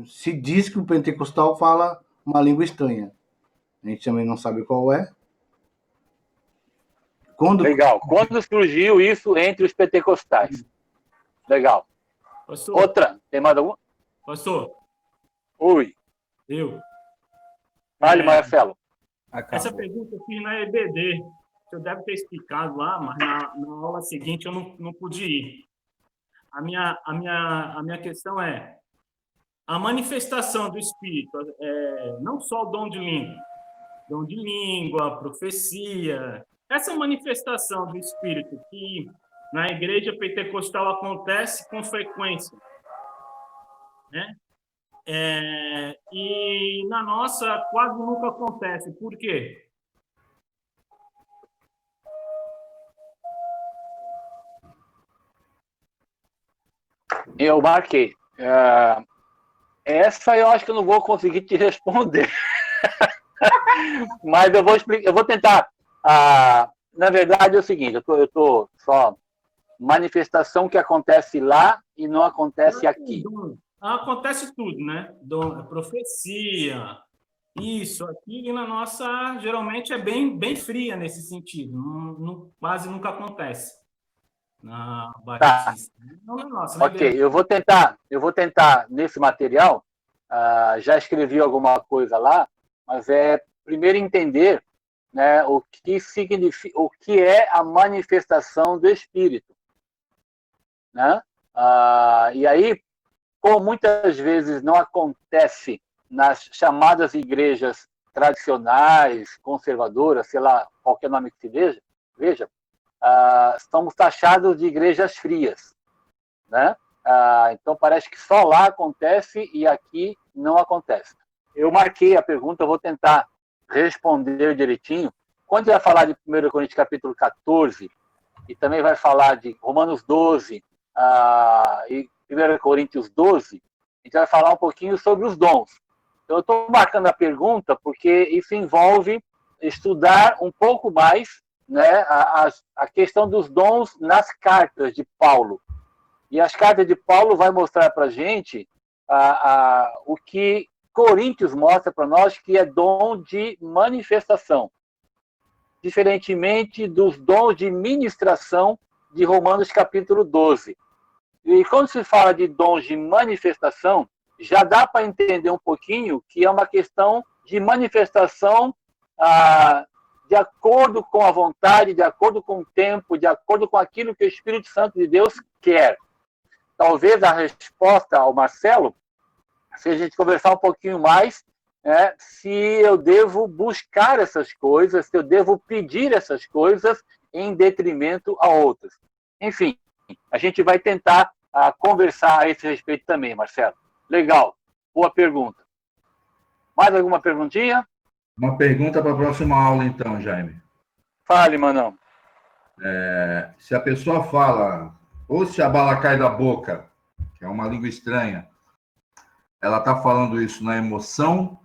se diz que o pentecostal fala uma língua estranha. A gente também não sabe qual é. Legal. Quando surgiu isso entre os pentecostais? Legal. Pastor, Outra, tem mais alguma? pastor, Oi. eu. Fale, É, Marcelo. Essa pergunta eu fiz na EBD. O senhor deve ter explicado lá, mas na aula seguinte eu não pude ir. A minha questão é: a manifestação do Espírito, não só o dom de língua, profecia, essa manifestação do Espírito que na igreja pentecostal acontece com frequência, né? E na nossa quase nunca acontece. Por quê? Eu marquei. Essa eu acho que eu não vou conseguir te responder. Mas eu vou explicar, eu vou tentar. Na verdade é o seguinte, eu tô só manifestação que acontece lá e não acontece aqui. Acontece tudo, né? Profecia, isso, aqui na nossa, geralmente é bem fria nesse sentido, quase nunca acontece na Batista. Não na nossa, na Ok, igreja. eu vou tentar nesse material, já escrevi alguma coisa lá, mas primeiro entender, né, o que significa, o que é a manifestação do Espírito, né? E aí, como muitas vezes não acontece nas chamadas igrejas tradicionais, conservadoras, sei lá, qualquer nome que se veja, estamos taxados de igrejas frias, né? Então parece que só lá acontece e aqui não acontece. Eu marquei a pergunta, eu vou tentar responder direitinho. Quando vai falar de 1 Coríntios capítulo 14, e também vai falar de Romanos 12, e 1 Coríntios 12, a gente vai falar um pouquinho sobre os dons. Então, eu estou marcando a pergunta porque isso envolve estudar um pouco mais, né, a questão dos dons nas cartas de Paulo. E as cartas de Paulo vai mostrar para a gente o que Coríntios mostra para nós, que é dom de manifestação, diferentemente dos dons de ministração de Romanos capítulo 12. E quando se fala de dons de manifestação, já dá para entender um pouquinho que é uma questão de manifestação de acordo com a vontade, de acordo com o tempo, de acordo com aquilo que o Espírito Santo de Deus quer. Talvez a resposta ao Marcelo, se a gente conversar um pouquinho mais, se eu devo buscar essas coisas, se eu devo pedir essas coisas em detrimento a outras. Enfim, a gente vai tentar conversar a esse respeito também, Marcelo. Legal, boa pergunta. Mais alguma perguntinha? Uma pergunta para a próxima aula, então, Jaime. Fale, Manão. Se a pessoa fala, ou se a bala cai da boca, que é uma língua estranha, ela está falando isso na emoção,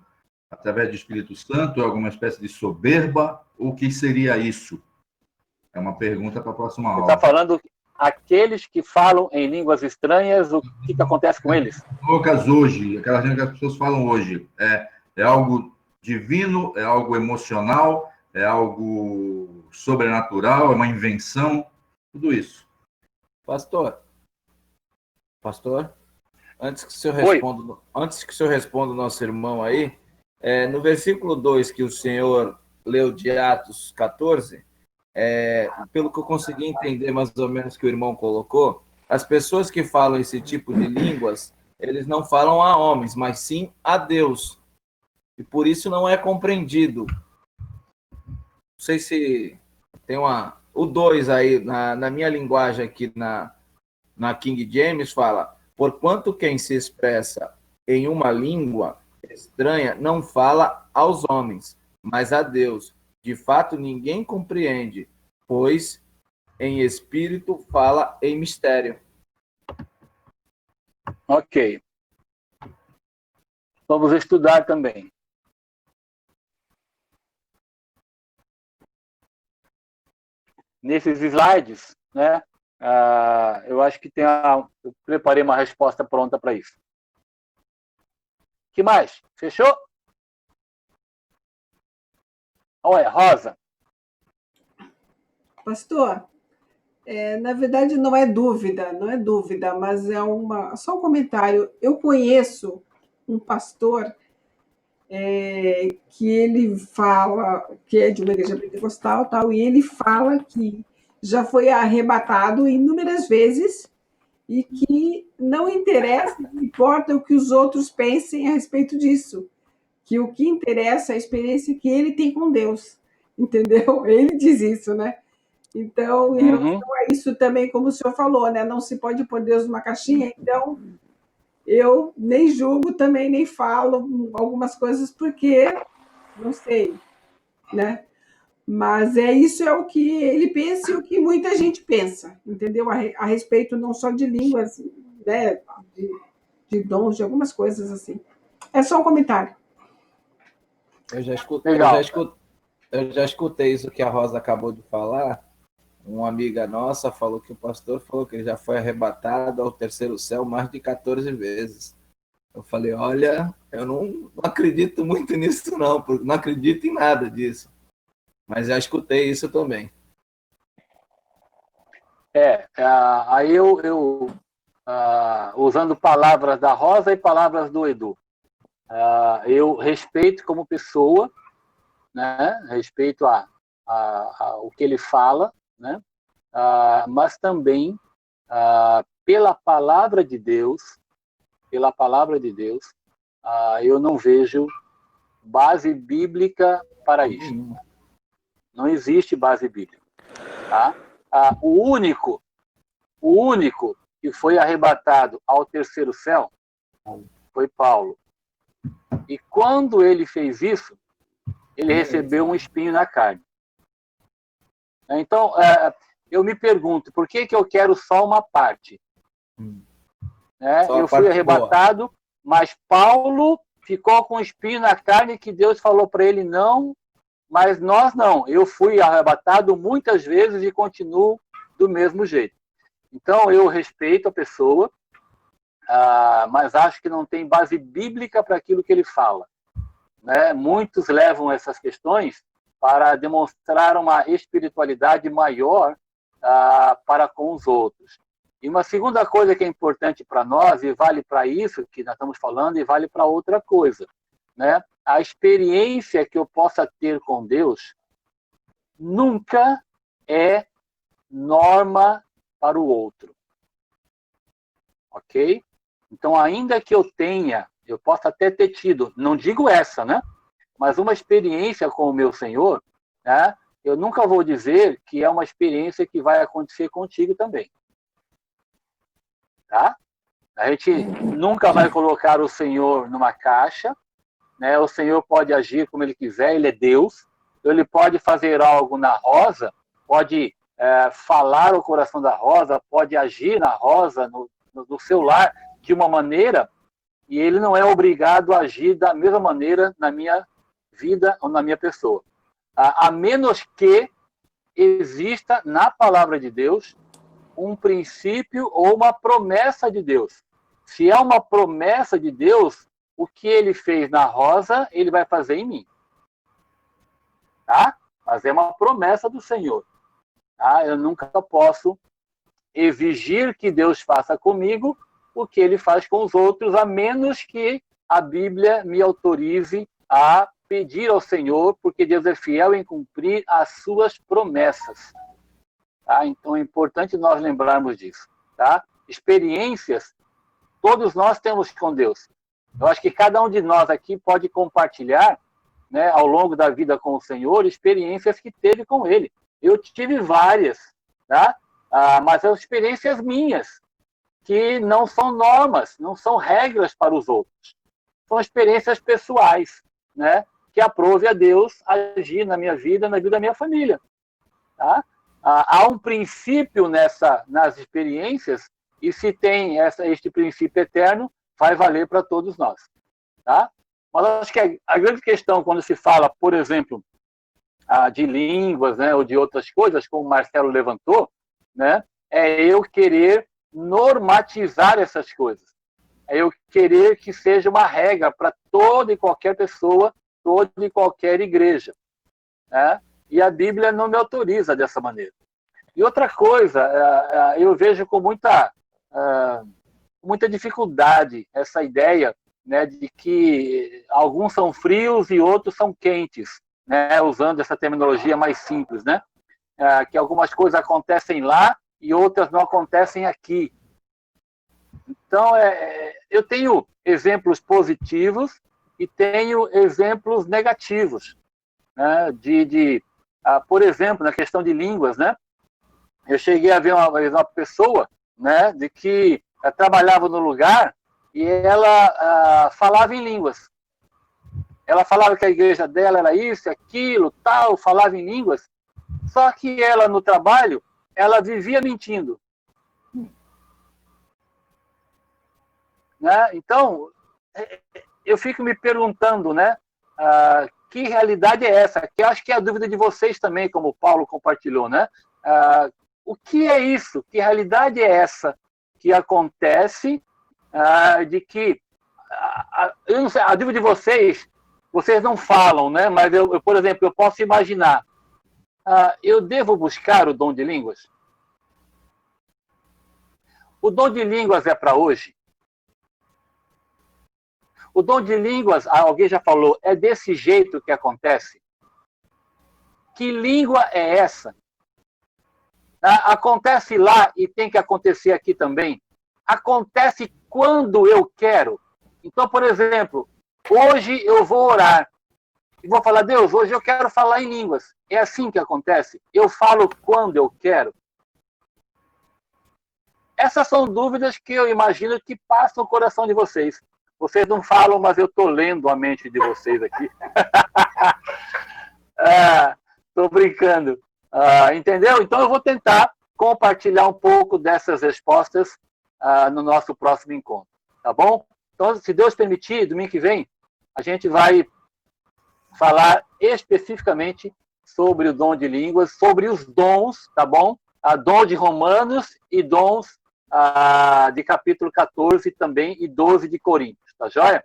através do Espírito Santo, alguma espécie de soberba, o que seria isso? É uma pergunta para a próxima aula. Você está falando aqueles que falam em línguas estranhas, o que acontece com eles? Bocas hoje, aquela gente que as pessoas falam hoje, é algo divino, é algo emocional, é algo sobrenatural, é uma invenção, tudo isso. Pastor, antes que o senhor responda o nosso irmão aí, no versículo 2 que o senhor leu de Atos 14, pelo que eu consegui entender mais ou menos que o irmão colocou, as pessoas que falam esse tipo de línguas, eles não falam a homens, mas sim a Deus. E por isso não é compreendido. Não sei se tem o 2 aí, na minha linguagem aqui, na King James, fala: porquanto quem se expressa em uma língua estranha não fala aos homens, mas a Deus. De fato, ninguém compreende, pois em espírito fala em mistério. Ok. Vamos estudar também. nesses slides, né? Eu acho que eu preparei uma resposta pronta para isso. Que mais? Fechou? Olha, Rosa. Pastor, na verdade não é dúvida, mas só um comentário. Eu conheço um pastor que ele fala, que é de uma igreja pentecostal, tal, e ele fala que já foi arrebatado inúmeras vezes e que não importa o que os outros pensem a respeito disso, que o que interessa é a experiência que ele tem com Deus, entendeu? Ele diz isso, né? Então, em relação a isso também, como o senhor falou, né? Não se pode pôr Deus numa caixinha, então eu nem julgo também, nem falo algumas coisas porque não sei, né? Mas isso é o que ele pensa e o que muita gente pensa, entendeu? A respeito não só de línguas, né? De dons, de algumas coisas assim. É só um comentário. Eu já escutei isso que a Rosa acabou de falar. Uma amiga nossa falou que o pastor falou que ele já foi arrebatado ao terceiro céu mais de 14 vezes. Eu falei, olha, eu não acredito muito nisso não, porque não acredito em nada disso. Mas já escutei isso também. Aí eu usando palavras da Rosa e palavras do Edu, eu respeito como pessoa, né? Respeito o que ele fala, né? Mas também pela palavra de Deus, eu não vejo base bíblica para isso. Não existe base bíblica. Tá? O único que foi arrebatado ao terceiro céu foi Paulo. E quando ele fez isso, ele recebeu um espinho na carne. Então, eu me pergunto, por que eu quero só uma parte? Eu fui arrebatado, mas Paulo ficou com um espinho na carne que Deus falou para ele não, mas nós não. Eu fui arrebatado muitas vezes e continuo do mesmo jeito. Então, eu respeito a pessoa, mas acho que não tem base bíblica para aquilo que ele fala. Né? Muitos levam essas questões para demonstrar uma espiritualidade maior para com os outros. E uma segunda coisa que é importante para nós, e vale para isso que nós estamos falando, e vale para outra coisa, né? A experiência que eu possa ter com Deus nunca é norma para o outro. Ok? Então, ainda que eu possa até ter tido, não digo essa, né? Mas uma experiência com o meu Senhor, né? Eu nunca vou dizer que é uma experiência que vai acontecer contigo também. Tá? A gente nunca vai colocar o Senhor numa caixa, né? O Senhor pode agir como Ele quiser, Ele é Deus. Ele pode fazer algo na Rosa, pode falar o coração da Rosa, pode agir na Rosa, no seu lar, de uma maneira, e Ele não é obrigado a agir da mesma maneira na minha vida ou na minha pessoa. A menos que exista na palavra de Deus um princípio ou uma promessa de Deus. Se é uma promessa de Deus, o que Ele fez na Rosa, Ele vai fazer em mim. Tá? Mas é uma promessa do Senhor. Tá? Eu nunca posso exigir que Deus faça comigo o que Ele faz com os outros, a menos que a Bíblia me autorize a pedir ao Senhor, porque Deus é fiel em cumprir as suas promessas. Tá? Então é importante nós lembrarmos disso. Tá? Experiências, todos nós temos com Deus. Eu acho que cada um de nós aqui pode compartilhar, né, ao longo da vida com o Senhor, experiências que teve com Ele. Eu tive várias, tá? Mas são experiências minhas, que não são normas, não são regras para os outros. São experiências pessoais, né? Que aprove a Deus agir na minha vida, na vida da minha família. Tá? Há um princípio nas experiências, e se tem este princípio eterno, vai valer para todos nós. Tá? Mas acho que a grande questão, quando se fala, por exemplo, de línguas, né, ou de outras coisas, como o Marcelo levantou, né, é eu querer normatizar essas coisas. É eu querer que seja uma regra para toda e qualquer pessoa, toda e qualquer igreja. Né? E a Bíblia não me autoriza dessa maneira. E outra coisa, eu vejo com muita dificuldade essa ideia, né, de que alguns são frios e outros são quentes, né, usando essa terminologia mais simples, né? Que algumas coisas acontecem lá e outras não acontecem aqui. Então, eu tenho exemplos positivos e tenho exemplos negativos, né? Por exemplo, na questão de línguas, né? Eu cheguei a ver uma pessoa, né, de que trabalhava no lugar e ela falava em línguas. Ela falava que a igreja dela era isso, aquilo, tal, falava em línguas. Só que ela, no trabalho, ela vivia mentindo. Né? Então, eu fico me perguntando, né, que realidade é essa? Que eu acho que é a dúvida de vocês também, como o Paulo compartilhou, né? O que é isso? Que realidade é essa que acontece de que eu não sei, a dúvida de vocês não falam, né? Mas eu, por exemplo, eu posso imaginar, eu devo buscar o dom de línguas? O dom de línguas é para hoje? O dom de línguas, alguém já falou, é desse jeito que acontece? Que língua é essa? Acontece lá e tem que acontecer aqui também? Acontece quando eu quero? Então, por exemplo, hoje eu vou orar e vou falar, Deus, hoje eu quero falar em línguas. É assim que acontece? Eu falo quando eu quero? Essas são dúvidas que eu imagino que passam no coração de vocês. Vocês não falam, mas eu estou lendo a mente de vocês aqui. Estou brincando. Entendeu? Então eu vou tentar compartilhar um pouco dessas respostas no nosso próximo encontro. Tá bom? Então, se Deus permitir, domingo que vem, a gente vai falar especificamente sobre o dom de línguas, sobre os dons, tá bom? Dom de Romanos e dons de capítulo 14 também e 12 de Coríntios, tá joia?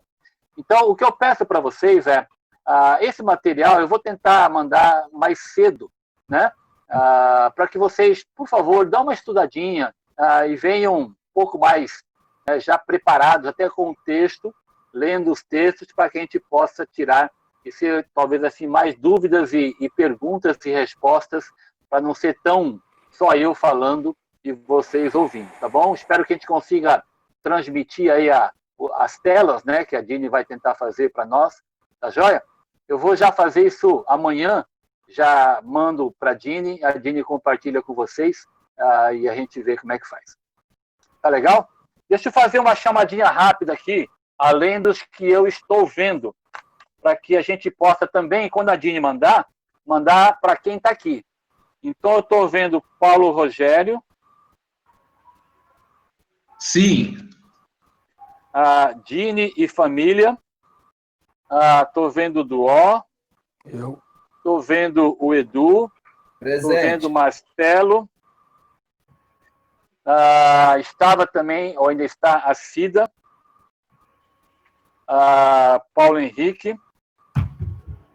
Então, o que eu peço para vocês é, esse material eu vou tentar mandar mais cedo, né? Para que vocês, por favor, dão uma estudadinha e venham um pouco mais já preparados, até com o texto, lendo os textos, para que a gente possa tirar, talvez assim, mais dúvidas e perguntas e respostas, para não ser tão só eu falando e vocês ouvindo, tá bom? Espero que a gente consiga transmitir aí as telas, né, que a Dini vai tentar fazer para nós, tá joia? Eu vou já fazer isso amanhã, já mando para a Dini compartilha com vocês e a gente vê como é que faz. Tá legal? Deixa eu fazer uma chamadinha rápida aqui, além dos que eu estou vendo, para que a gente possa também, quando a Dini mandar para quem está aqui. Então, eu estou vendo Paulo Rogério. Sim. Dini e família. Estou vendo o Duó. Eu. Estou vendo o Edu. Estou vendo o Marcelo. Estava também, ou ainda está, a Cida. Paulo Henrique.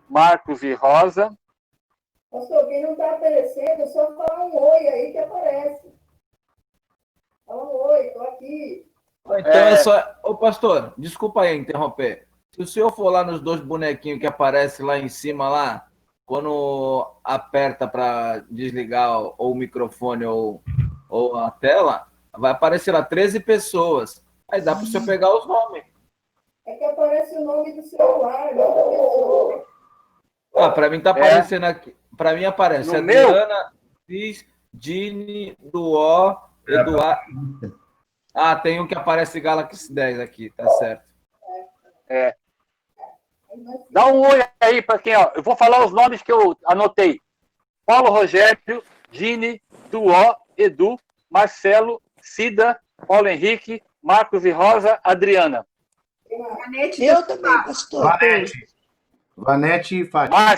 Marcos e Rosa. Pastor, quem não está aparecendo, só falar um oi aí que aparece. Fala um oi, estou aqui. Então é só... Ô, pastor, desculpa aí interromper. Se o senhor for lá nos dois bonequinhos que aparecem lá em cima, lá, quando aperta para desligar ou o microfone ou a tela, vai aparecer lá 13 pessoas. Aí dá para o senhor pegar os nomes. É que aparece o nome do celular, não da pessoa. Para mim tá aparecendo aqui. Para mim aparece no Adriana, Cris, Dini, Duó, Eduardo. Tem um que aparece Galaxy 10 aqui, tá certo. Dá um oi aí para quem, ó. Eu vou falar os nomes que eu anotei. Paulo Rogério, Dini, Duó, Edu, Marcelo, Cida, Paulo Henrique, Marcos e Rosa, Adriana. Vanete, Eu também, pastor. Vanete e Fátima.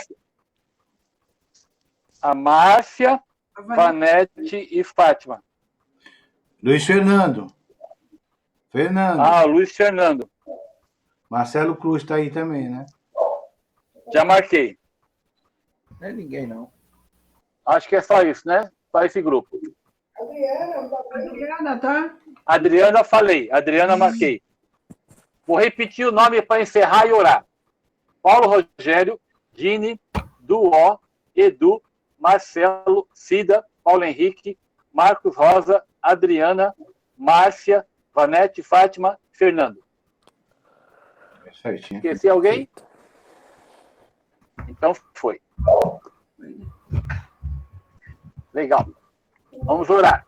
a Márcia, A Vanessa. Vanete e Fátima. Luiz Fernando. Fernando. Ah, Luiz Fernando. Marcelo Cruz está aí também, né? Já marquei. Não é ninguém, não. Acho que é só isso, né? Só esse grupo. Adriana, tá? Adriana, falei. Adriana, marquei. Vou repetir o nome para encerrar e orar. Paulo Rogério, Dini, Duó, Edu, Marcelo, Cida, Paulo Henrique, Marcos Rosa, Adriana, Márcia, Vanete, Fátima, Fernando. É certinho. Esqueci alguém? Então foi. Legal. Vamos orar.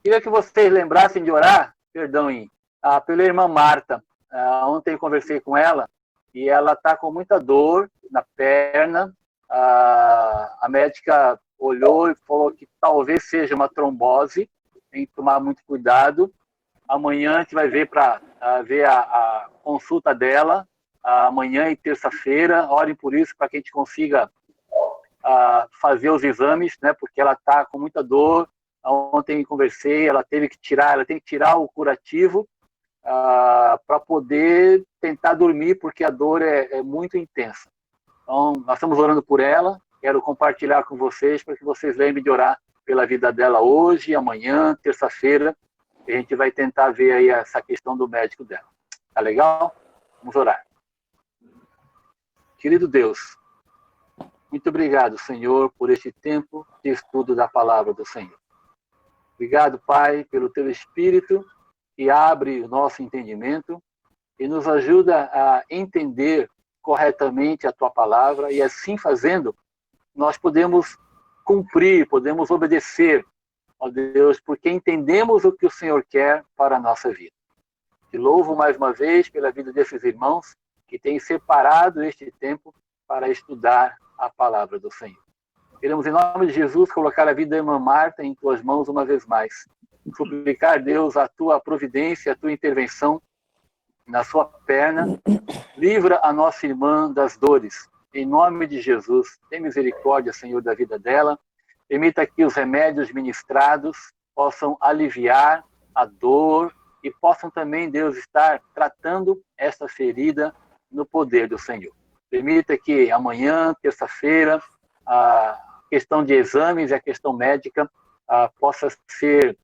Queria que vocês lembrassem de orar, perdão, pela irmã Marta. Ontem eu conversei com ela e ela está com muita dor na perna. A médica olhou e falou que talvez seja uma trombose, tem que tomar muito cuidado. Amanhã a gente vai ver para ver a consulta dela, amanhã e terça-feira. Orem por isso, para que a gente consiga fazer os exames, né? Porque ela está com muita dor. Ontem conversei, ela tem que tirar o curativo para poder tentar dormir, porque a dor é muito intensa. Então, nós estamos orando por ela. Quero compartilhar com vocês para que vocês lembrem de orar pela vida dela hoje, amanhã, terça-feira. A gente vai tentar ver aí essa questão do médico dela. Tá legal? Vamos orar. Querido Deus, muito obrigado, Senhor, por este tempo de estudo da palavra do Senhor. Obrigado, Pai, pelo teu Espírito que abre o nosso entendimento e nos ajuda a entender corretamente a tua palavra, e assim fazendo, nós podemos cumprir, podemos obedecer, ó Deus, porque entendemos o que o Senhor quer para a nossa vida. Te louvo mais uma vez pela vida desses irmãos que têm separado este tempo para estudar a palavra do Senhor. Queremos, em nome de Jesus, colocar a vida da irmã Marta em tuas mãos uma vez mais. Suplicar, Deus, a tua providência, a tua intervenção na sua perna. Livra a nossa irmã das dores. Em nome de Jesus, tem misericórdia, Senhor, da vida dela. Permita que os remédios ministrados possam aliviar a dor e possam também, Deus, estar tratando essa ferida no poder do Senhor. Permita que amanhã, terça-feira, a questão de exames e a questão médica possa ser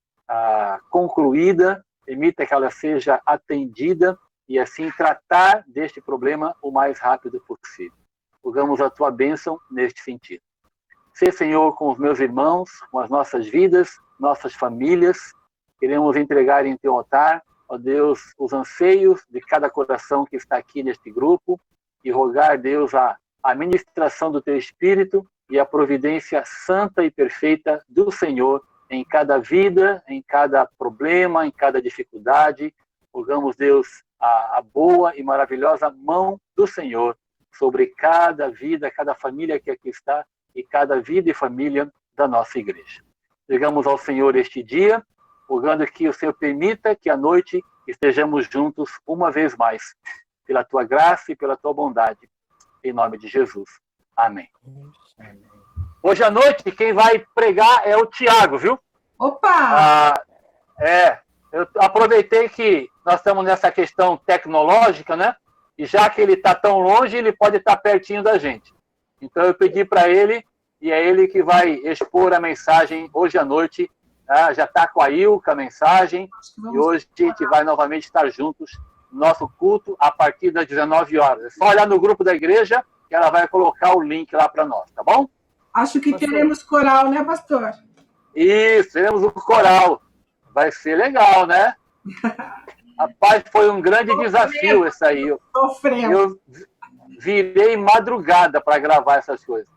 concluída. Permita que ela seja atendida e assim tratar deste problema o mais rápido possível. Rogamos a tua bênção neste sentido. Ser, Senhor, com os meus irmãos, com as nossas vidas, nossas famílias. Queremos entregar em teu altar, ó Deus, os anseios de cada coração que está aqui neste grupo e rogar, Deus, a administração do teu Espírito e a providência santa e perfeita do Senhor em cada vida, em cada problema, em cada dificuldade. Rogamos, Deus, a boa e maravilhosa mão do Senhor sobre cada vida, cada família que aqui está e cada vida e família da nossa igreja. Entregamos ao Senhor este dia, rogando que o Senhor permita que à noite estejamos juntos uma vez mais, pela tua graça e pela tua bondade, em nome de Jesus. Amém. Hoje à noite, quem vai pregar é o Tiago, viu? Opa! Eu aproveitei que nós estamos nessa questão tecnológica, né? E já que ele está tão longe, ele pode estar pertinho da gente. Então eu pedi para ele, e é ele que vai expor a mensagem hoje à noite. Já está com a Ilka a mensagem, e hoje a gente vai novamente estar juntos no nosso culto a partir das 19 horas. É só olhar no grupo da igreja que ela vai colocar o link lá para nós, tá bom? Acho que teremos coral, né, pastor? Isso, teremos um coral. Vai ser legal, né? Rapaz, foi um grande desafio esse aí. Sofrendo. Eu virei madrugada para gravar essas coisas.